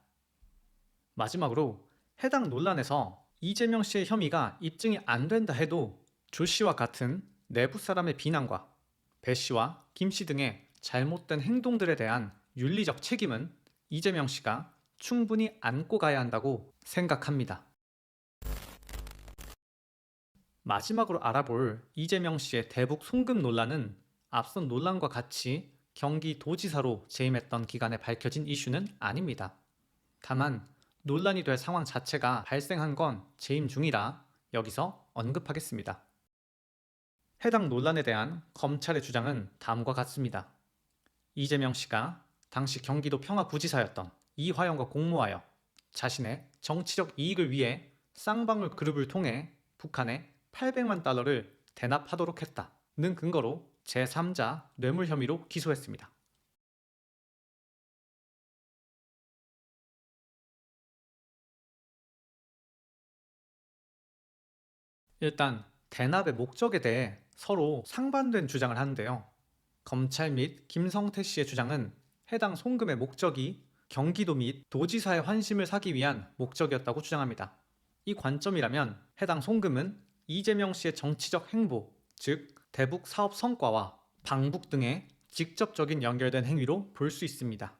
[SPEAKER 4] 마지막으로 해당 논란에서 이재명 씨의 혐의가 입증이 안 된다 해도 조 씨와 같은 내부 사람의 비난과 배 씨와 김 씨 등의 잘못된 행동들에 대한 윤리적 책임은 이재명 씨가 충분히 안고 가야 한다고 생각합니다. 마지막으로 알아볼 이재명 씨의 대북 송금 논란은 앞선 논란과 같이 경기도지사로 재임했던 기간에 밝혀진 이슈는 아닙니다. 다만 논란이 될 상황 자체가 발생한 건 재임 중이라 여기서 언급하겠습니다. 해당 논란에 대한 검찰의 주장은 다음과 같습니다. 이재명 씨가 당시 경기도 평화부지사였던 이화영과 공모하여 자신의 정치적 이익을 위해 쌍방울 그룹을 통해 북한에 800만 달러를 대납하도록 했다는 근거로 제3자 뇌물 혐의로 기소했습니다. 일단 대납의 목적에 대해 서로 상반된 주장을 하는데요. 검찰 및 김성태 씨의 주장은 해당 송금의 목적이 경기도 및 도지사의 환심을 사기 위한 목적이었다고 주장합니다. 이 관점이라면 해당 송금은 이재명 씨의 정치적 행보, 즉 대북 사업 성과와 방북 등에 직접적인 연결된 행위로 볼 수 있습니다.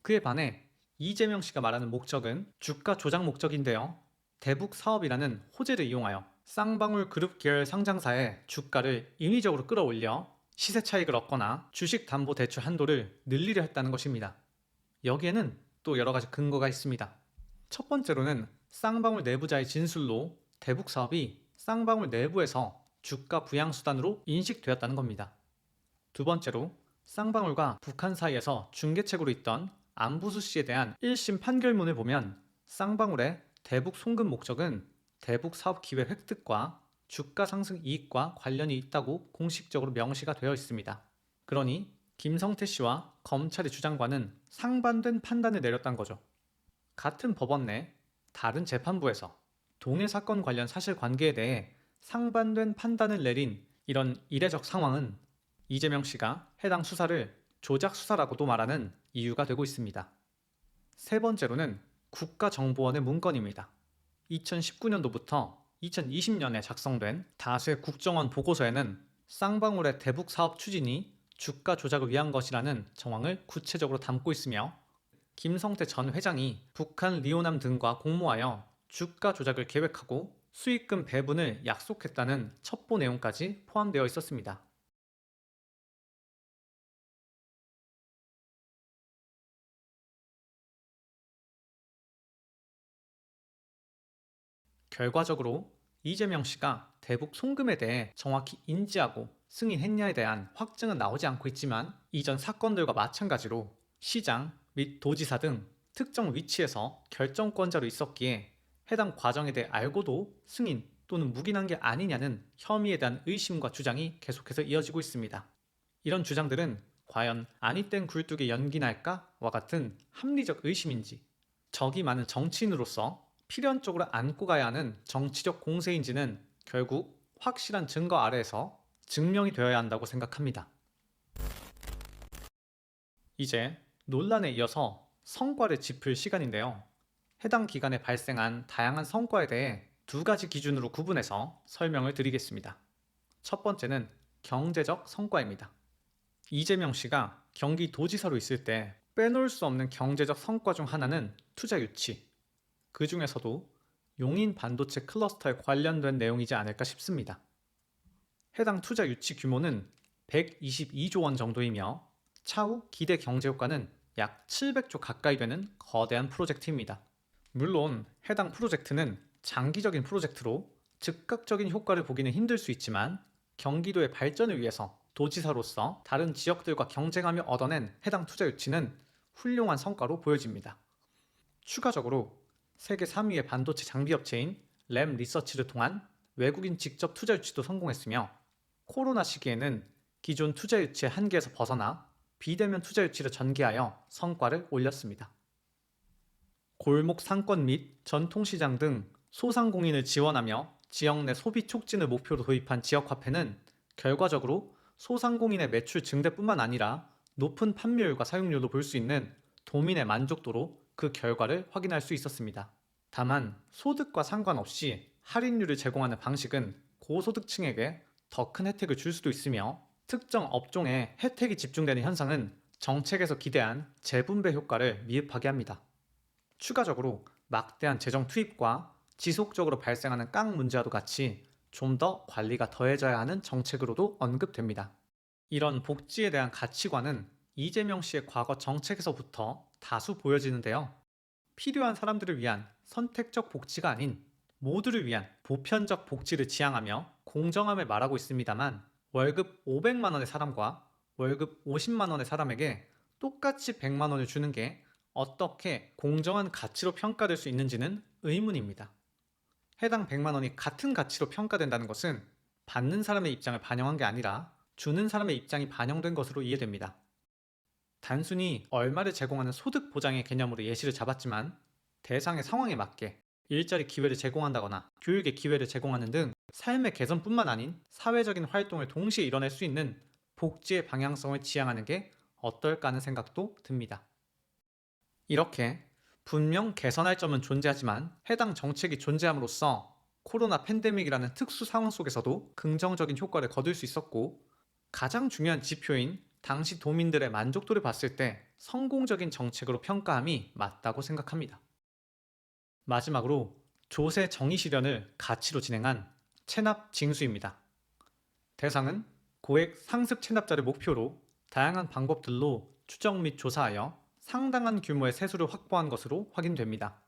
[SPEAKER 4] 그에 반해 이재명 씨가 말하는 목적은 주가 조작 목적인데요. 대북 사업이라는 호재를 이용하여 쌍방울 그룹 계열 상장사의 주가를 인위적으로 끌어올려 시세 차익을 얻거나 주식담보대출 한도를 늘리려 했다는 것입니다. 여기에는 또 여러 가지 근거가 있습니다. 첫 번째로는 쌍방울 내부자의 진술로 대북 사업이 쌍방울 내부에서 주가 부양 수단으로 인식되었다는 겁니다. 두 번째로 쌍방울과 북한 사이에서 중개책으로 있던 안부수 씨에 대한 1심 판결문을 보면 쌍방울의 대북 송금 목적은 대북 사업 기회 획득과 주가 상승 이익과 관련이 있다고 공식적으로 명시가 되어 있습니다. 그러니 김성태 씨와 검찰의 주장과는 상반된 판단을 내렸던 거죠. 같은 법원 내 다른 재판부에서 동일 사건 관련 사실관계에 대해 상반된 판단을 내린 이런 이례적 상황은 이재명 씨가 해당 수사를 조작 수사라고도 말하는 이유가 되고 있습니다. 세 번째로는 국가정보원의 문건입니다. 2019년도부터 2020년에 작성된 다수의 국정원 보고서에는 쌍방울의 대북 사업 추진이 주가 조작을 위한 것이라는 정황을 구체적으로 담고 있으며 김성태 전 회장이 북한 리오남 등과 공모하여 주가 조작을 계획하고 수익금 배분을 약속했다는 첩보 내용까지 포함되어 있었습니다. 결과적으로 이재명 씨가 대북 송금에 대해 정확히 인지하고 승인했냐에 대한 확증은 나오지 않고 있지만 이전 사건들과 마찬가지로 시장 및 도지사 등 특정 위치에서 결정권자로 있었기에 해당 과정에 대해 알고도 승인 또는 묵인한 게 아니냐는 혐의에 대한 의심과 주장이 계속해서 이어지고 있습니다. 이런 주장들은 과연 아니땐 굴뚝에 연기 날까와 같은 합리적 의심인지 적이 많은 정치인으로서 필연적으로 안고 가야 하는 정치적 공세인지는 결국 확실한 증거 아래에서 증명이 되어야 한다고 생각합니다. 이제 논란에 이어서 성과를 짚을 시간인데요. 해당 기간에 발생한 다양한 성과에 대해 두 가지 기준으로 구분해서 설명을 드리겠습니다. 첫 번째는 경제적 성과입니다. 이재명 씨가 경기도지사로 있을 때 빼놓을 수 없는 경제적 성과 중 하나는 투자 유치, 그 중에서도 용인 반도체 클러스터에 관련된 내용이지 않을까 싶습니다. 해당 투자 유치 규모는 122조 원 정도이며 차후 기대 경제 효과는 약 700조 가까이 되는 거대한 프로젝트입니다. 물론 해당 프로젝트는 장기적인 프로젝트로 즉각적인 효과를 보기는 힘들 수 있지만 경기도의 발전을 위해서 도지사로서 다른 지역들과 경쟁하며 얻어낸 해당 투자 유치는 훌륭한 성과로 보여집니다. 추가적으로 세계 3위의 반도체 장비 업체인 램 리서치를 통한 외국인 직접 투자 유치도 성공했으며 코로나 시기에는 기존 투자 유치의 한계에서 벗어나 비대면 투자 유치를 전개하여 성과를 올렸습니다. 골목 상권 및 전통시장 등 소상공인을 지원하며 지역 내 소비 촉진을 목표로 도입한 지역화폐는 결과적으로 소상공인의 매출 증대뿐만 아니라 높은 판매율과 사용률도 볼 수 있는 도민의 만족도로 그 결과를 확인할 수 있었습니다. 다만 소득과 상관없이 할인율을 제공하는 방식은 고소득층에게 더 큰 혜택을 줄 수도 있으며 특정 업종에 혜택이 집중되는 현상은 정책에서 기대한 재분배 효과를 미흡하게 합니다. 추가적으로 막대한 재정 투입과 지속적으로 발생하는 깡 문제와도 같이 좀 더 관리가 더해져야 하는 정책으로도 언급됩니다. 이런 복지에 대한 가치관은 이재명 씨의 과거 정책에서부터 다수 보여지는데요. 필요한 사람들을 위한 선택적 복지가 아닌 모두를 위한 보편적 복지를 지향하며 공정함을 말하고 있습니다만 월급 500만 원의 사람과 월급 50만 원의 사람에게 똑같이 100만 원을 주는 게 어떻게 공정한 가치로 평가될 수 있는지는 의문입니다. 해당 100만 원이 같은 가치로 평가된다는 것은 받는 사람의 입장을 반영한 게 아니라 주는 사람의 입장이 반영된 것으로 이해됩니다. 단순히 얼마를 제공하는 소득 보장의 개념으로 예시를 잡았지만 대상의 상황에 맞게 일자리 기회를 제공한다거나 교육의 기회를 제공하는 등 삶의 개선뿐만 아닌 사회적인 활동을 동시에 이뤄낼 수 있는 복지의 방향성을 지향하는 게 어떨까 하는 생각도 듭니다. 이렇게 분명 개선할 점은 존재하지만 해당 정책이 존재함으로써 코로나 팬데믹이라는 특수 상황 속에서도 긍정적인 효과를 거둘 수 있었고 가장 중요한 지표인 당시 도민들의 만족도를 봤을 때 성공적인 정책으로 평가함이 맞다고 생각합니다. 마지막으로 조세 정의 실현을 가치로 진행한 체납 징수입니다. 대상은 고액 상습 체납자를 목표로 다양한 방법들로 추적 및 조사하여 상당한 규모의 세수를 확보한 것으로 확인됩니다.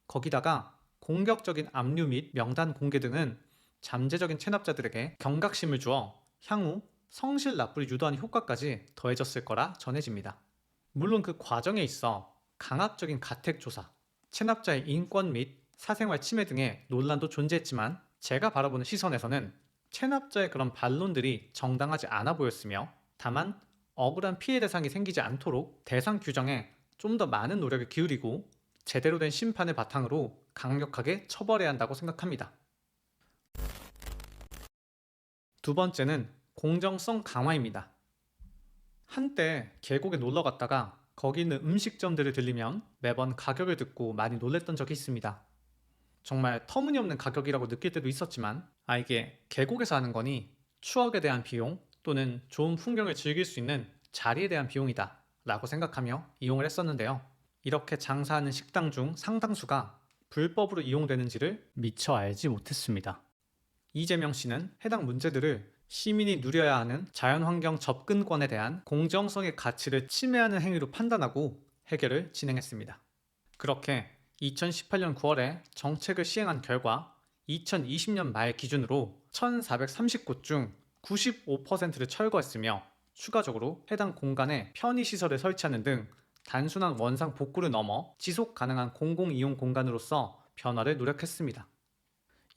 [SPEAKER 4] 거기다가 공격적인 압류 및 명단 공개 등은 잠재적인 체납자들에게 경각심을 주어 향후 성실 납부를 유도하는 효과까지 더해졌을 거라 전해집니다. 물론 그 과정에 있어 강압적인 가택조사, 체납자의 인권 및 사생활 침해 등의 논란도 존재했지만 제가 바라보는 시선에서는 체납자의 그런 반론들이 정당하지 않아 보였으며 다만 억울한 피해 대상이 생기지 않도록 대상 규정에 좀 더 많은 노력을 기울이고 제대로 된 심판을 바탕으로 강력하게 처벌해야 한다고 생각합니다. 두 번째는 공정성 강화입니다. 한때 계곡에 놀러 갔다가 거기 있는 음식점들을 들리면 매번 가격을 듣고 많이 놀랬던 적이 있습니다. 정말 터무니없는 가격이라고 느낄 때도 있었지만 이게 계곡에서 하는 거니 추억에 대한 비용 또는 좋은 풍경을 즐길 수 있는 자리에 대한 비용이다 라고 생각하며 이용을 했었는데요. 이렇게 장사하는 식당 중 상당수가 불법으로 이용되는지를 미처 알지 못했습니다. 이재명 씨는 해당 문제들을 시민이 누려야 하는 자연환경 접근권에 대한 공정성의 가치를 침해하는 행위로 판단하고 해결을 진행했습니다. 그렇게 2018년 9월에 정책을 시행한 결과 2020년 말 기준으로 1,430곳 중 95%를 철거했으며 추가적으로 해당 공간에 편의시설을 설치하는 등 단순한 원상 복구를 넘어 지속 가능한 공공이용 공간으로서 변화를 노력했습니다.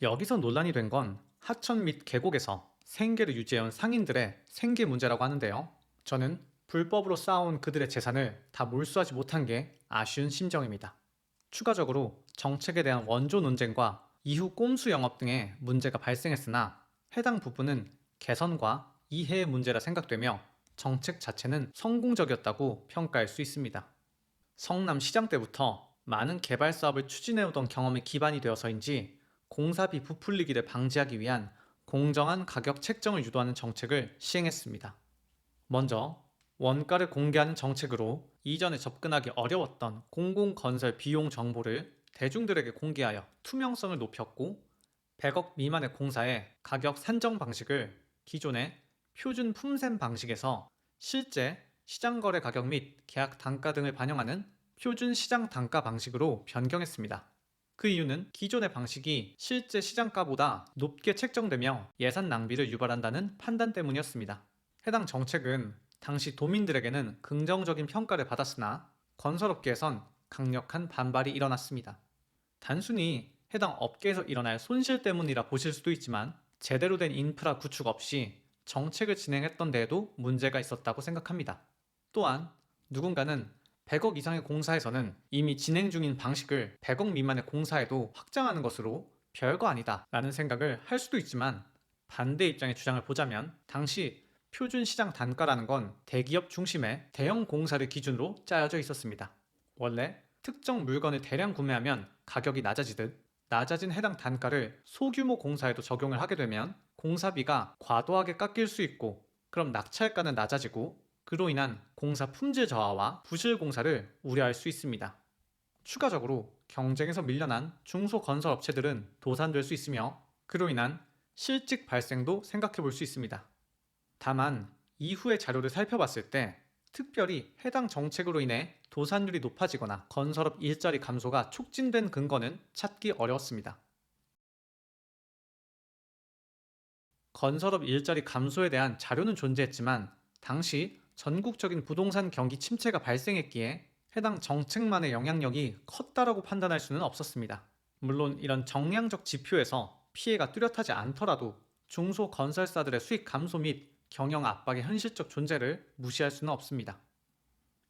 [SPEAKER 4] 여기서 논란이 된 건 하천 및 계곡에서 생계를 유지해온 상인들의 생계 문제라고 하는데요. 저는 불법으로 쌓아온 그들의 재산을 다 몰수하지 못한 게 아쉬운 심정입니다. 추가적으로 정책에 대한 원조 논쟁과 이후 꼼수 영업 등의 문제가 발생했으나 해당 부분은 개선과 이해의 문제라 생각되며 정책 자체는 성공적이었다고 평가할 수 있습니다. 성남시장 때부터 많은 개발 사업을 추진해오던 경험이 기반이 되어서인지 공사비 부풀리기를 방지하기 위한 공정한 가격 책정을 유도하는 정책을 시행했습니다. 먼저 원가를 공개하는 정책으로 이전에 접근하기 어려웠던 공공건설 비용 정보를 대중들에게 공개하여 투명성을 높였고 100억 미만의 공사의 가격 산정 방식을 기존의 표준 품셈 방식에서 실제 시장거래 가격 및 계약 단가 등을 반영하는 표준 시장 단가 방식으로 변경했습니다. 그 이유는 기존의 방식이 실제 시장가보다 높게 책정되며 예산 낭비를 유발한다는 판단 때문이었습니다. 해당 정책은 당시 도민들에게는 긍정적인 평가를 받았으나 건설업계에선 강력한 반발이 일어났습니다. 단순히 해당 업계에서 일어날 손실 때문이라 보실 수도 있지만 제대로 된 인프라 구축 없이 정책을 진행했던 데에도 문제가 있었다고 생각합니다. 또한 누군가는 100억 이상의 공사에서는 이미 진행 중인 방식을 100억 미만의 공사에도 확장하는 것으로 별거 아니다 라는 생각을 할 수도 있지만 반대 입장의 주장을 보자면 당시 표준 시장 단가라는 건 대기업 중심의 대형 공사를 기준으로 짜여져 있었습니다. 원래 특정 물건을 대량 구매하면 가격이 낮아지듯 낮아진 해당 단가를 소규모 공사에도 적용을 하게 되면 공사비가 과도하게 깎일 수 있고 그럼 낙찰가는 낮아지고 그로 인한 공사 품질 저하와 부실 공사를 우려할 수 있습니다. 추가적으로 경쟁에서 밀려난 중소건설업체들은 도산될 수 있으며 그로 인한 실직 발생도 생각해 볼 수 있습니다. 다만 이후의 자료를 살펴봤을 때 특별히 해당 정책으로 인해 도산율이 높아지거나 건설업 일자리 감소가 촉진된 근거는 찾기 어려웠습니다. 건설업 일자리 감소에 대한 자료는 존재했지만 당시 전국적인 부동산 경기 침체가 발생했기에 해당 정책만의 영향력이 컸다라고 판단할 수는 없었습니다. 물론 이런 정량적 지표에서 피해가 뚜렷하지 않더라도 중소건설사들의 수익 감소 및 경영 압박의 현실적 존재를 무시할 수는 없습니다.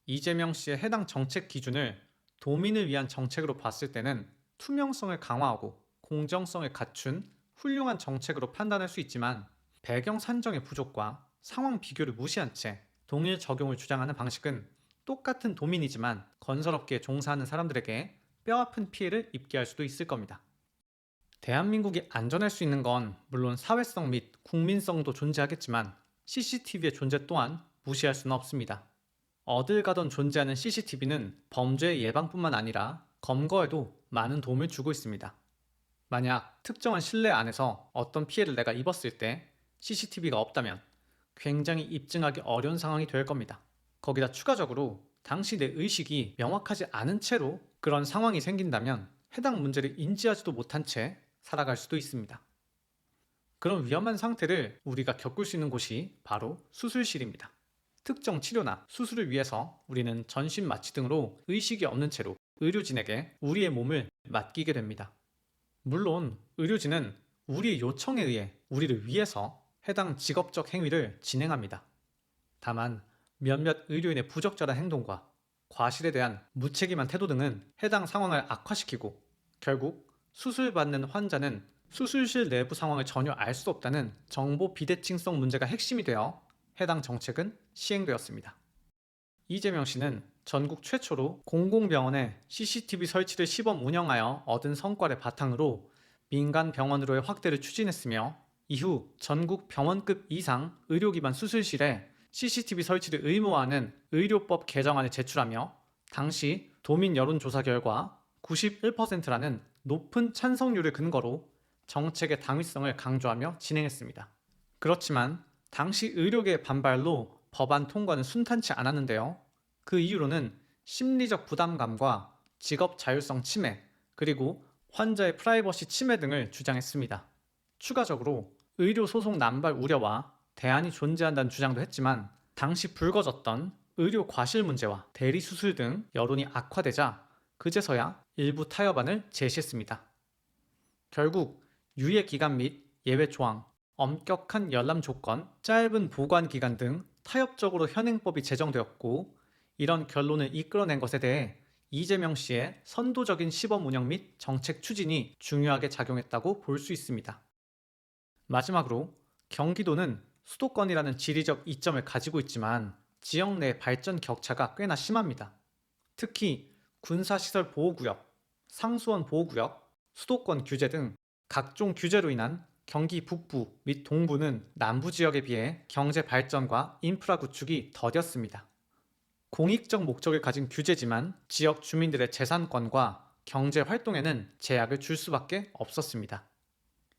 [SPEAKER 4] 이재명 씨의 해당 정책 기준을 도민을 위한 정책으로 봤을 때는 투명성을 강화하고 공정성을 갖춘 훌륭한 정책으로 판단할 수 있지만 배경 산정의 부족과 상황 비교를 무시한 채 동일 적용을 주장하는 방식은 똑같은 도민이지만 건설업계에 종사하는 사람들에게 뼈아픈 피해를 입게 할 수도 있을 겁니다. 대한민국이 안전할 수 있는 건 물론 사회성 및 국민성도 존재하겠지만 CCTV의 존재 또한 무시할 수는 없습니다. 어딜 가던 존재하는 CCTV는 범죄 예방뿐만 아니라 검거에도 많은 도움을 주고 있습니다. 만약 특정한 실내 안에서 어떤 피해를 내가 입었을 때 CCTV가 없다면 굉장히 입증하기 어려운 상황이 될 겁니다. 거기다 추가적으로 당시 내 의식이 명확하지 않은 채로 그런 상황이 생긴다면 해당 문제를 인지하지도 못한 채 살아갈 수도 있습니다. 그런 위험한 상태를 우리가 겪을 수 있는 곳이 바로 수술실입니다. 특정 치료나 수술을 위해서 우리는 전신 마취 등으로 의식이 없는 채로 의료진에게 우리의 몸을 맡기게 됩니다. 물론 의료진은 우리의 요청에 의해 우리를 위해서 해당 직업적 행위를 진행합니다. 다만 몇몇 의료인의 부적절한 행동과 과실에 대한 무책임한 태도 등은 해당 상황을 악화시키고 결국 수술받는 환자는 수술실 내부 상황을 전혀 알 수 없다는 정보 비대칭성 문제가 핵심이 되어 해당 정책은 시행되었습니다. 이재명 씨는 전국 최초로 공공병원에 CCTV 설치를 시범 운영하여 얻은 성과를 바탕으로 민간 병원으로의 확대를 추진했으며 이후 전국 병원급 이상 의료기반 수술실에 CCTV 설치를 의무화하는 의료법 개정안을 제출하며 당시 도민 여론조사 결과 91%라는 높은 찬성률을 근거로 정책의 당위성을 강조하며 진행했습니다. 그렇지만 당시 의료계의 반발로 법안 통과는 순탄치 않았는데요. 그 이유로는 심리적 부담감과 직업 자율성 침해, 그리고 환자의 프라이버시 침해 등을 주장했습니다. 추가적으로 의료 소송 남발 우려와 대안이 존재한다는 주장도 했지만 당시 불거졌던 의료 과실 문제와 대리 수술 등 여론이 악화되자 그제서야 일부 타협안을 제시했습니다. 결국 유예 기간 및 예외 조항, 엄격한 열람 조건, 짧은 보관 기간 등 타협적으로 현행법이 제정되었고 이런 결론을 이끌어낸 것에 대해 이재명 씨의 선도적인 시범 운영 및 정책 추진이 중요하게 작용했다고 볼 수 있습니다. 마지막으로 경기도는 수도권이라는 지리적 이점을 가지고 있지만 지역 내 발전 격차가 꽤나 심합니다. 특히 군사시설 보호구역, 상수원 보호구역, 수도권 규제 등 각종 규제로 인한 경기 북부 및 동부는 남부 지역에 비해 경제 발전과 인프라 구축이 더뎠습니다. 공익적 목적을 가진 규제지만 지역 주민들의 재산권과 경제 활동에는 제약을 줄 수밖에 없었습니다.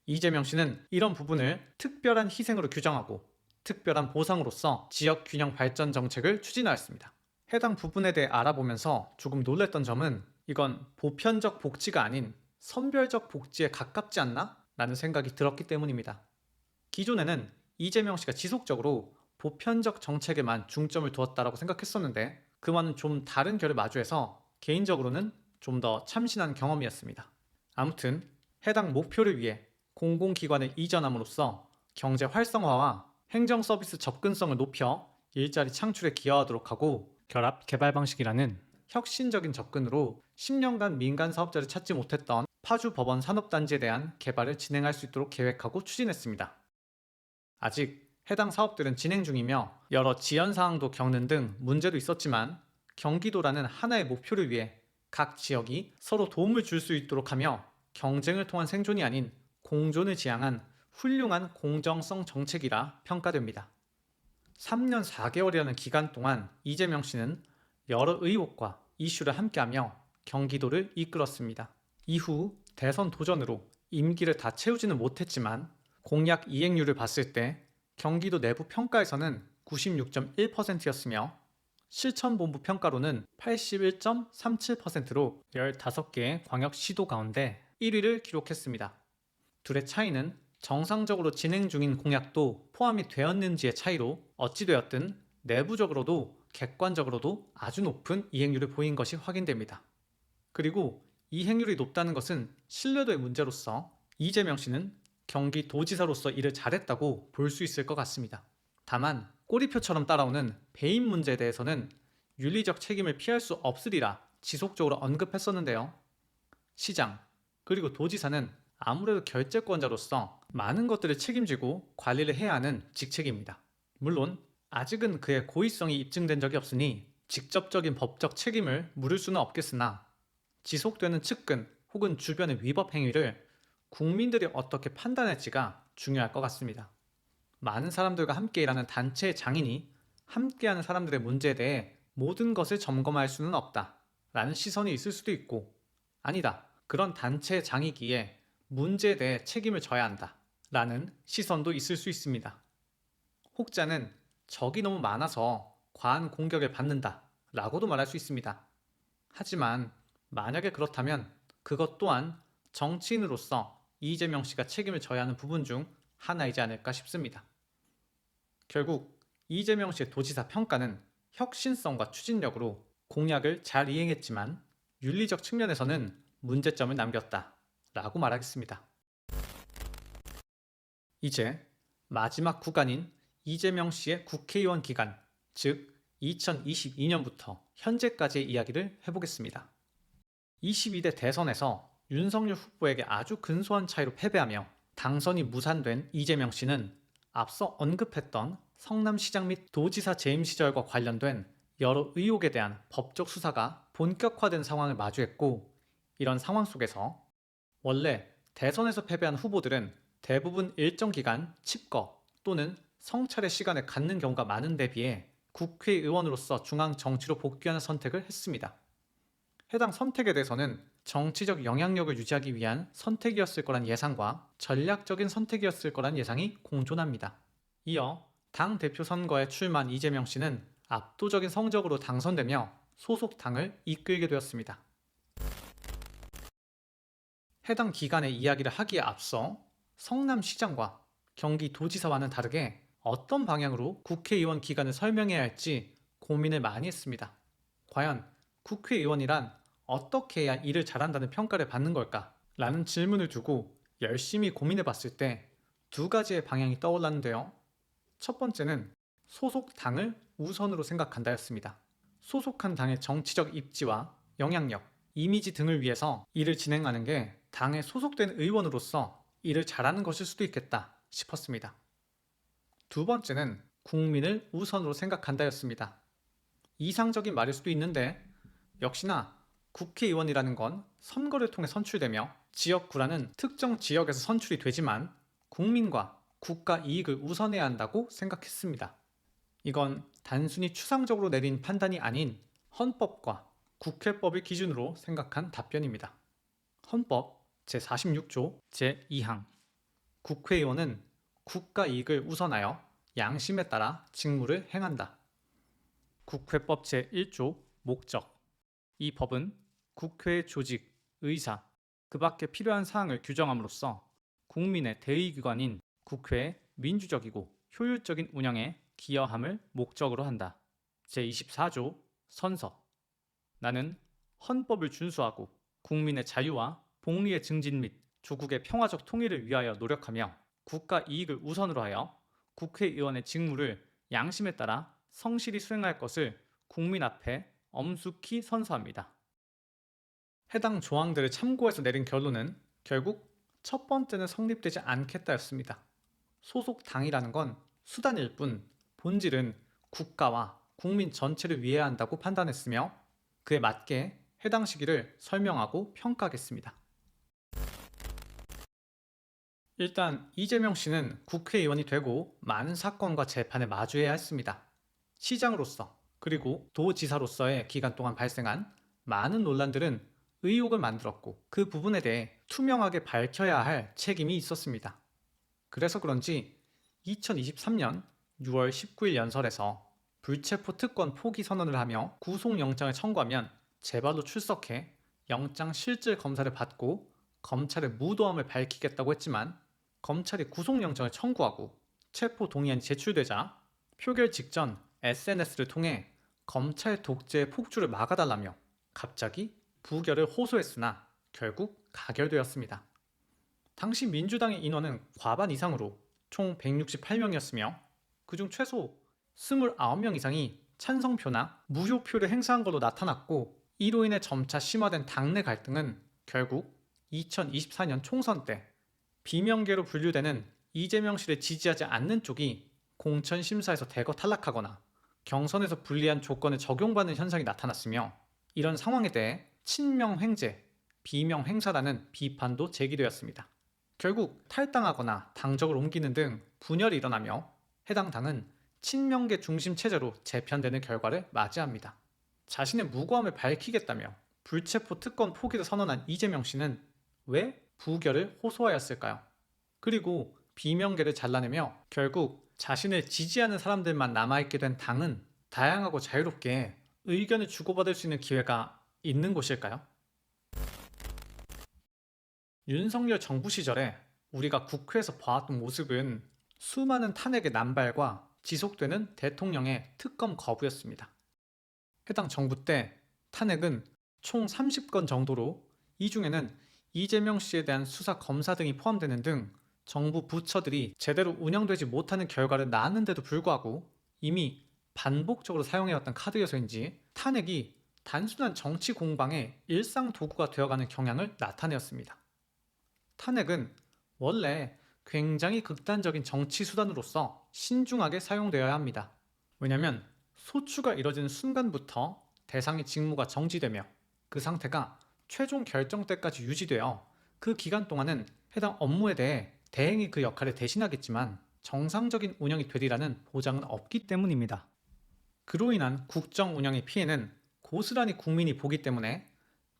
[SPEAKER 4] 이재명 씨는 이런 부분을 특별한 희생으로 규정하고 특별한 보상으로서 지역 균형 발전 정책을 추진하였습니다. 해당 부분에 대해 알아보면서 조금 놀랬던 점은 이건 보편적 복지가 아닌 선별적 복지에 가깝지 않나? 라는 생각이 들었기 때문입니다. 기존에는 이재명 씨가 지속적으로 보편적 정책에만 중점을 두었다고 생각했었는데 그와는 좀 다른 결을 마주해서 개인적으로는 좀 더 참신한 경험이었습니다. 아무튼 해당 목표를 위해 공공기관을 이전함으로써 경제 활성화와 행정 서비스 접근성을 높여 일자리 창출에 기여하도록 하고 결합 개발 방식이라는 혁신적인 접근으로 10년간 민간 사업자를 찾지 못했던 파주 법원 산업단지에 대한 개발을 진행할 수 있도록 계획하고 추진했습니다. 아직 해당 사업들은 진행 중이며 여러 지연 사항도 겪는 등 문제도 있었지만 경기도라는 하나의 목표를 위해 각 지역이 서로 도움을 줄 수 있도록 하며 경쟁을 통한 생존이 아닌 공존을 지향한 훌륭한 공정성 정책이라 평가됩니다. 3년 4개월이라는 기간 동안 이재명 씨는 여러 의혹과 이슈를 함께하며 경기도를 이끌었습니다. 이후 대선 도전으로 임기를 다 채우지는 못했지만 공약 이행률을 봤을 때 경기도 내부 평가에서는 96.1%였으며 실천본부 평가로는 81.37%로 15개의 광역시도 가운데 1위를 기록했습니다. 둘의 차이는 정상적으로 진행 중인 공약도 포함이 되었는지의 차이로 어찌되었든 내부적으로도 객관적으로도 아주 높은 이행률을 보인 것이 확인됩니다. 그리고 이행률이 높다는 것은 신뢰도의 문제로서 이재명 씨는 경기도지사로서 일을 잘했다고 볼 수 있을 것 같습니다. 다만 꼬리표처럼 따라오는 배임 문제에 대해서는 윤리적 책임을 피할 수 없으리라 지속적으로 언급했었는데요. 시장 그리고 도지사는 아무래도 결재권자로서 많은 것들을 책임지고 관리를 해야 하는 직책입니다. 물론 아직은 그의 고의성이 입증된 적이 없으니 직접적인 법적 책임을 물을 수는 없겠으나 지속되는 측근 혹은 주변의 위법 행위를 국민들이 어떻게 판단할지가 중요할 것 같습니다. 많은 사람들과 함께 일하는 단체의 장인이 함께하는 사람들의 문제에 대해 모든 것을 점검할 수는 없다 라는 시선이 있을 수도 있고 아니다, 그런 단체의 장이기에 문제에 대해 책임을 져야 한다 라는 시선도 있을 수 있습니다. 혹자는 적이 너무 많아서 과한 공격을 받는다 라고도 말할 수 있습니다. 하지만 만약에 그렇다면 그것 또한 정치인으로서 이재명 씨가 책임을 져야 하는 부분 중 하나이지 않을까 싶습니다. 결국 이재명 씨의 도지사 평가는 혁신성과 추진력으로 공약을 잘 이행했지만 윤리적 측면에서는 문제점을 남겼다 라고 말하겠습니다. 이제 마지막 구간인 이재명 씨의 국회의원 기간, 즉 2022년부터 현재까지의 이야기를 해보겠습니다. 22대 대선에서 윤석열 후보에게 아주 근소한 차이로 패배하며 당선이 무산된 이재명 씨는 앞서 언급했던 성남시장 및 도지사 재임 시절과 관련된 여러 의혹에 대한 법적 수사가 본격화된 상황을 마주했고, 이런 상황 속에서 원래 대선에서 패배한 후보들은 대부분 일정 기간 칩거 또는 성찰의 시간을 갖는 경우가 많은 데 비해 국회의원으로서 중앙 정치로 복귀하는 선택을 했습니다. 해당 선택에 대해서는 정치적 영향력을 유지하기 위한 선택이었을 거란 예상과 전략적인 선택이었을 거란 예상이 공존합니다. 이어 당 대표 선거에 출마한 이재명 씨는 압도적인 성적으로 당선되며 소속 당을 이끌게 되었습니다. 해당 기간의 이야기를 하기에 앞서 성남시장과 경기도지사와는 다르게 어떤 방향으로 국회의원 기간을 설명해야 할지 고민을 많이 했습니다. 과연 국회의원이란 어떻게 해야 일을 잘한다는 평가를 받는 걸까? 라는 질문을 두고 열심히 고민해 봤을 때 두 가지의 방향이 떠올랐는데요. 첫 번째는 소속 당을 우선으로 생각한다였습니다. 소속한 당의 정치적 입지와 영향력, 이미지 등을 위해서 일을 진행하는 게 당에 소속된 의원으로서 일을 잘하는 것일 수도 있겠다 싶었습니다. 두 번째는 국민을 우선으로 생각한다였습니다. 이상적인 말일 수도 있는데 역시나 국회의원이라는 건 선거를 통해 선출되며 지역구라는 특정 지역에서 선출이 되지만 국민과 국가 이익을 우선해야 한다고 생각했습니다. 이건 단순히 추상적으로 내린 판단이 아닌 헌법과 국회법을 기준으로 생각한 답변입니다. 헌법 제46조 제2항 국회의원은 국가 이익을 우선하여 양심에 따라 직무를 행한다. 국회법 제1조 목적 이 법은 국회의 조직, 의사, 그 밖에 필요한 사항을 규정함으로써 국민의 대의기관인 국회의 민주적이고 효율적인 운영에 기여함을 목적으로 한다. 제24조 선서 나는 헌법을 준수하고 국민의 자유와 복리의 증진 및 조국의 평화적 통일을 위하여 노력하며 국가 이익을 우선으로 하여 국회의원의 직무를 양심에 따라 성실히 수행할 것을 국민 앞에 엄숙히 선서합니다. 해당 조항들을 참고해서 내린 결론은 결국 첫 번째는 성립되지 않겠다였습니다. 소속 당이라는 건 수단일 뿐 본질은 국가와 국민 전체를 위해야 한다고 판단했으며 그에 맞게 해당 시기를 설명하고 평가하겠습니다. 일단 이재명 씨는 국회의원이 되고 많은 사건과 재판에 마주해야 했습니다. 시장으로서 그리고 도지사로서의 기간 동안 발생한 많은 논란들은 의혹을 만들었고 그 부분에 대해 투명하게 밝혀야 할 책임이 있었습니다. 그래서 그런지 2023년 6월 19일 연설에서 불체포 특권 포기 선언을 하며 구속영장을 청구하면 제발로 출석해 영장 실질 검사를 받고 검찰의 무도함을 밝히겠다고 했지만 검찰이 구속영장을 청구하고 체포 동의안이 제출되자 표결 직전 SNS를 통해 검찰 독재의 폭주를 막아달라며 갑자기 부결을 호소했으나 결국 가결되었습니다. 당시 민주당의 인원은 과반 이상으로 총 168명이었으며 그중 최소 29명 이상이 찬성표나 무효표를 행사한 걸로 나타났고 이로 인해 점차 심화된 당내 갈등은 결국 2024년 총선 때 비명계로 분류되는 이재명 씨를 지지하지 않는 쪽이 공천심사에서 대거 탈락하거나 경선에서 불리한 조건을 적용받는 현상이 나타났으며 이런 상황에 대해 친명횡재, 비명행사라는 비판도 제기되었습니다. 결국 탈당하거나 당적을 옮기는 등 분열이 일어나며 해당 당은 친명계 중심 체제로 재편되는 결과를 맞이합니다. 자신의 무고함을 밝히겠다며 불체포 특권 포기를 선언한 이재명 씨는 왜 부결을 호소하였을까요? 그리고 비명계를 잘라내며 결국 자신을 지지하는 사람들만 남아있게 된 당은 다양하고 자유롭게 의견을 주고받을 수 있는 기회가 있는 곳일까요? 윤석열 정부 시절에 우리가 국회에서 봐왔던 모습은 수많은 탄핵의 남발과 지속되는 대통령의 특검 거부였습니다. 해당 정부 때 탄핵은 총 30건 정도로 이 중에는 이재명 씨에 대한 수사 검사 등이 포함되는 등 정부 부처들이 제대로 운영되지 못하는 결과를 낳았는데도 불구하고 이미 반복적으로 사용해왔던 카드여서인지 탄핵이 단순한 정치 공방의 일상 도구가 되어가는 경향을 나타내었습니다. 탄핵은 원래 굉장히 극단적인 정치 수단으로서 신중하게 사용되어야 합니다. 왜냐하면 소추가 이뤄지는 순간부터 대상의 직무가 정지되며 그 상태가 최종 결정 때까지 유지되어 그 기간 동안은 해당 업무에 대해 대행이 그 역할을 대신하겠지만 정상적인 운영이 되리라는 보장은 없기 때문입니다. 그로 인한 국정 운영의 피해는 고스란히 국민이 보기 때문에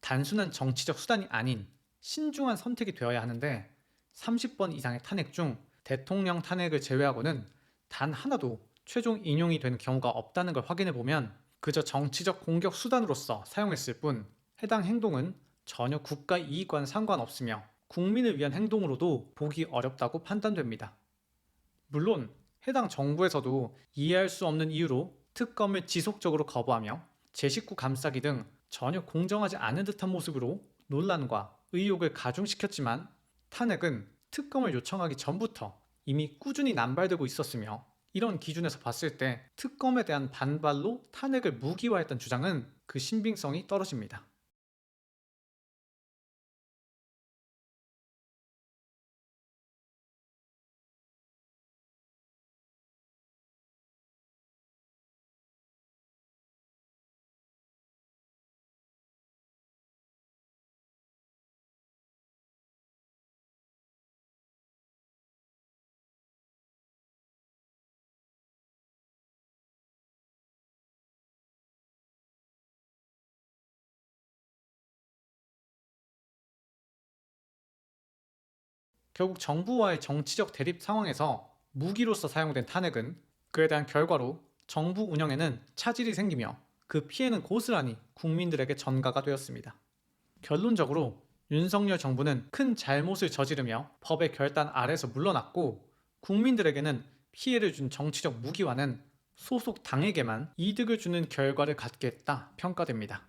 [SPEAKER 4] 단순한 정치적 수단이 아닌 신중한 선택이 되어야 하는데 30번 이상의 탄핵 중 대통령 탄핵을 제외하고는 단 하나도 최종 인용이 되는 경우가 없다는 걸 확인해 보면 그저 정치적 공격 수단으로서 사용했을 뿐 해당 행동은 전혀 국가 이익과는 상관없으며 국민을 위한 행동으로도 보기 어렵다고 판단됩니다. 물론 해당 정부에서도 이해할 수 없는 이유로 특검을 지속적으로 거부하며 제 식구 감싸기 등 전혀 공정하지 않은 듯한 모습으로 논란과 의혹을 가중시켰지만 탄핵은 특검을 요청하기 전부터 이미 꾸준히 남발되고 있었으며 이런 기준에서 봤을 때 특검에 대한 반발로 탄핵을 무기화했던 주장은 그 신빙성이 떨어집니다. 결국 정부와의 정치적 대립 상황에서 무기로서 사용된 탄핵은 그에 대한 결과로 정부 운영에는 차질이 생기며 그 피해는 고스란히 국민들에게 전가가 되었습니다. 결론적으로 윤석열 정부는 큰 잘못을 저지르며 법의 결단 아래서 물러났고 국민들에게는 피해를 준 정치적 무기화는 소속 당에게만 이득을 주는 결과를 갖게 했다 평가됩니다.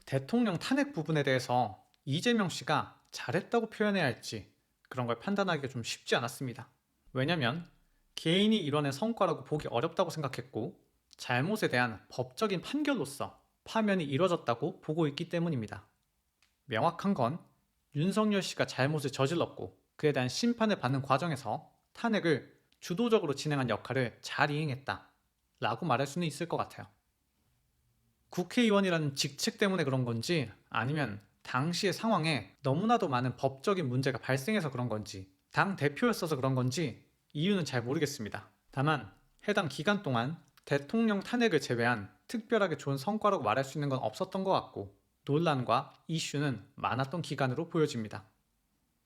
[SPEAKER 4] 대통령 탄핵 부분에 대해서 이재명 씨가 잘했다고 표현해야 할지 그런 걸 판단하기가 좀 쉽지 않았습니다. 왜냐면 개인이 이뤄낸 성과라고 보기 어렵다고 생각했고 잘못에 대한 법적인 판결로서 파면이 이뤄졌다고 보고 있기 때문입니다. 명확한 건 윤석열 씨가 잘못을 저질렀고 그에 대한 심판을 받는 과정에서 탄핵을 주도적으로 진행한 역할을 잘 이행했다 라고 말할 수는 있을 것 같아요. 국회의원이라는 직책 때문에 그런 건지 아니면 당시의 상황에 너무나도 많은 법적인 문제가 발생해서 그런 건지 당 대표였어서 그런 건지 이유는 잘 모르겠습니다. 다만 해당 기간 동안 대통령 탄핵을 제외한 특별하게 좋은 성과라고 말할 수 있는 건 없었던 것 같고 논란과 이슈는 많았던 기간으로 보여집니다.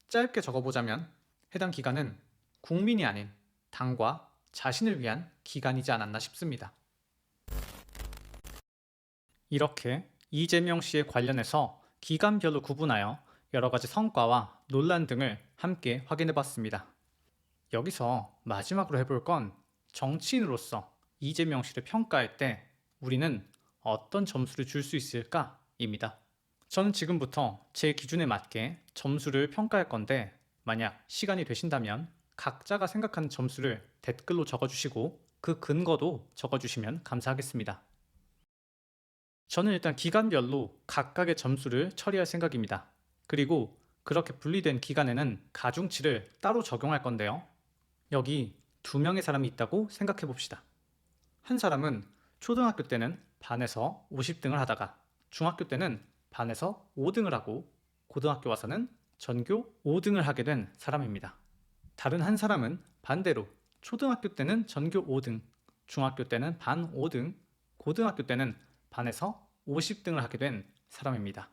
[SPEAKER 4] 짧게 적어보자면 해당 기간은 국민이 아닌 당과 자신을 위한 기간이지 않았나 싶습니다. 이렇게 이재명 씨에 관련해서 기간별로 구분하여 여러 가지 성과와 논란 등을 함께 확인해 봤습니다. 여기서 마지막으로 해볼 건 정치인으로서 이재명 씨를 평가할 때 우리는 어떤 점수를 줄 수 있을까? 입니다. 저는 지금부터 제 기준에 맞게 점수를 평가할 건데 만약 시간이 되신다면 각자가 생각하는 점수를 댓글로 적어주시고 그 근거도 적어주시면 감사하겠습니다. 저는 일단 기간별로 각각의 점수를 처리할 생각입니다. 그리고 그렇게 분리된 기간에는 가중치를 따로 적용할 건데요. 여기 2명의 사람이 있다고 생각해 봅시다. 한 사람은 초등학교 때는 반에서 50등을 하다가 중학교 때는 반에서 5등을 하고 고등학교 와서는 전교 5등을 하게 된 사람입니다. 다른 한 사람은 반대로 초등학교 때는 전교 5등, 중학교 때는 반 5등, 고등학교 때는 반에서 50등을 하게 된 사람입니다.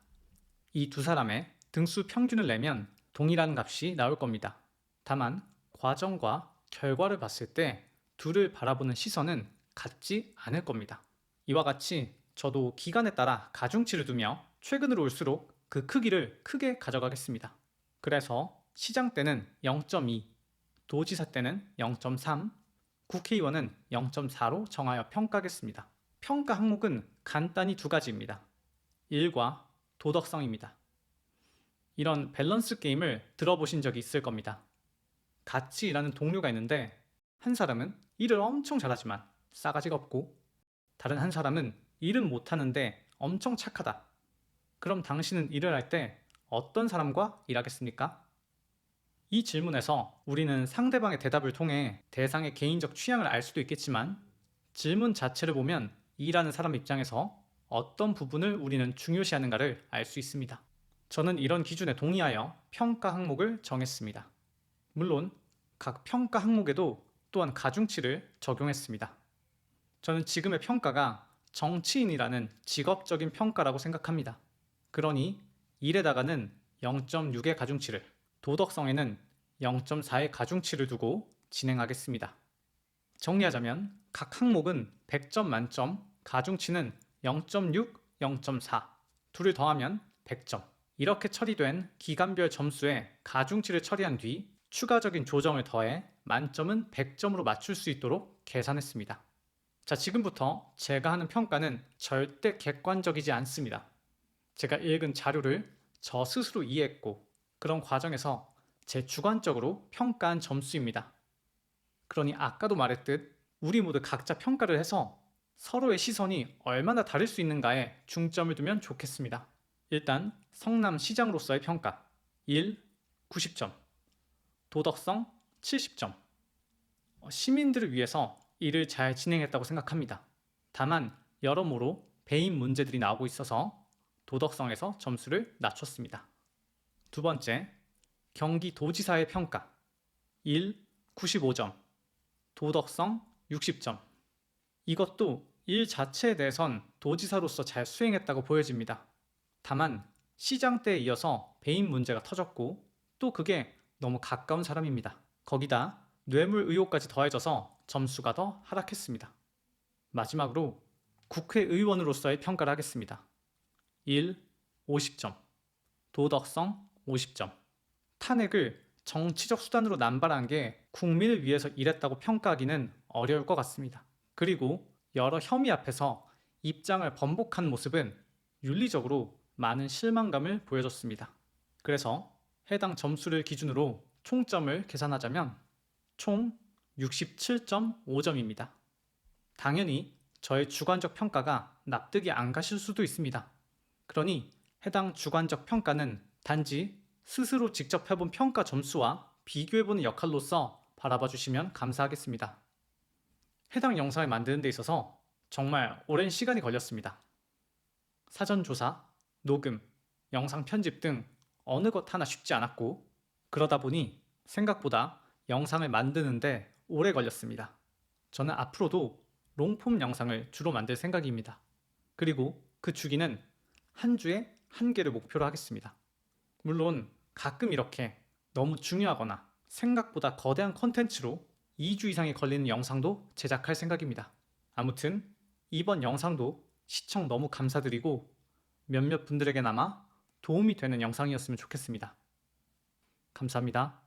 [SPEAKER 4] 이 두 사람의 등수 평균을 내면 동일한 값이 나올 겁니다. 다만 과정과 결과를 봤을 때 둘을 바라보는 시선은 같지 않을 겁니다. 이와 같이 저도 기간에 따라 가중치를 두며 최근으로 올수록 그 크기를 크게 가져가겠습니다. 그래서 시장 때는 0.2, 도지사 때는 0.3, 국회의원은 0.4로 정하여 평가하겠습니다. 평가 항목은 간단히 2가지입니다. 1과 도덕성입니다. 이런 밸런스 게임을 들어보신 적이 있을 겁니다. 같이 일하는 동료가 있는데 한 사람은 일을 엄청 잘하지만 싸가지가 없고 다른 한 사람은 일은 못하는데 엄청 착하다. 그럼 당신은 일을 할 때 어떤 사람과 일하겠습니까? 이 질문에서 우리는 상대방의 대답을 통해 대상의 개인적 취향을 알 수도 있겠지만 질문 자체를 보면 일하는 사람 입장에서 어떤 부분을 우리는 중요시하는가를 알 수 있습니다. 저는 이런 기준에 동의하여 평가 항목을 정했습니다. 물론 각 평가 항목에도 또한 가중치를 적용했습니다. 저는 지금의 평가가 정치인이라는 직업적인 평가라고 생각합니다. 그러니 일에다가는 0.6의 가중치를, 도덕성에는 0.4의 가중치를 두고 진행하겠습니다. 정리하자면 각 항목은 100점 만점, 가중치는 0.6, 0.4, 둘을 더하면 100점. 이렇게 처리된 기간별 점수에 가중치를 처리한 뒤 추가적인 조정을 더해 만점은 100점으로 맞출 수 있도록 계산했습니다. 자, 지금부터 제가 하는 평가는 절대 객관적이지 않습니다. 제가 읽은 자료를 저 스스로 이해했고 그런 과정에서 제 주관적으로 평가한 점수입니다. 그러니 아까도 말했듯 우리 모두 각자 평가를 해서 서로의 시선이 얼마나 다를 수 있는가에 중점을 두면 좋겠습니다. 일단 성남시장으로서의 평가 1. 90점, 도덕성 70점. 시민들을 위해서 일을 잘 진행했다고 생각합니다. 다만 여러모로 배임 문제들이 나오고 있어서 도덕성에서 점수를 낮췄습니다. 두 번째, 경기도지사의 평가 1. 95점, 도덕성 60점. 이것도 일 자체에 대해선 도지사로서 잘 수행했다고 보여집니다. 다만 시장 때에 이어서 배임 문제가 터졌고 또 그게 너무 가까운 사람입니다. 거기다 뇌물 의혹까지 더해져서 점수가 더 하락했습니다. 마지막으로 국회의원으로서의 평가를 하겠습니다. 1. 50점, 도덕성 50점. 탄핵을 정치적 수단으로 남발한 게 국민을 위해서 일했다고 평가하기는 어려울 것 같습니다. 그리고 여러 혐의 앞에서 입장을 번복한 모습은 윤리적으로 많은 실망감을 보여줬습니다. 그래서 해당 점수를 기준으로 총점을 계산하자면 총 67.5점입니다. 당연히 저의 주관적 평가가 납득이 안 가실 수도 있습니다. 그러니 해당 주관적 평가는 단지 스스로 직접 해본 평가 점수와 비교해보는 역할로서 바라봐 주시면 감사하겠습니다. 해당 영상을 만드는 데 있어서 정말 오랜 시간이 걸렸습니다. 사전조사, 녹음, 영상 편집 등 어느 것 하나 쉽지 않았고 그러다 보니 생각보다 영상을 만드는데 오래 걸렸습니다. 저는 앞으로도 롱폼 영상을 주로 만들 생각입니다. 그리고 그 주기는 한 주에 한 개를 목표로 하겠습니다. 물론 가끔 이렇게 너무 중요하거나 생각보다 거대한 컨텐츠로 2주 이상이 걸리는 영상도 제작할 생각입니다. 아무튼 이번 영상도 시청 너무 감사드리고 몇몇 분들에게나마 도움이 되는 영상이었으면 좋겠습니다. 감사합니다.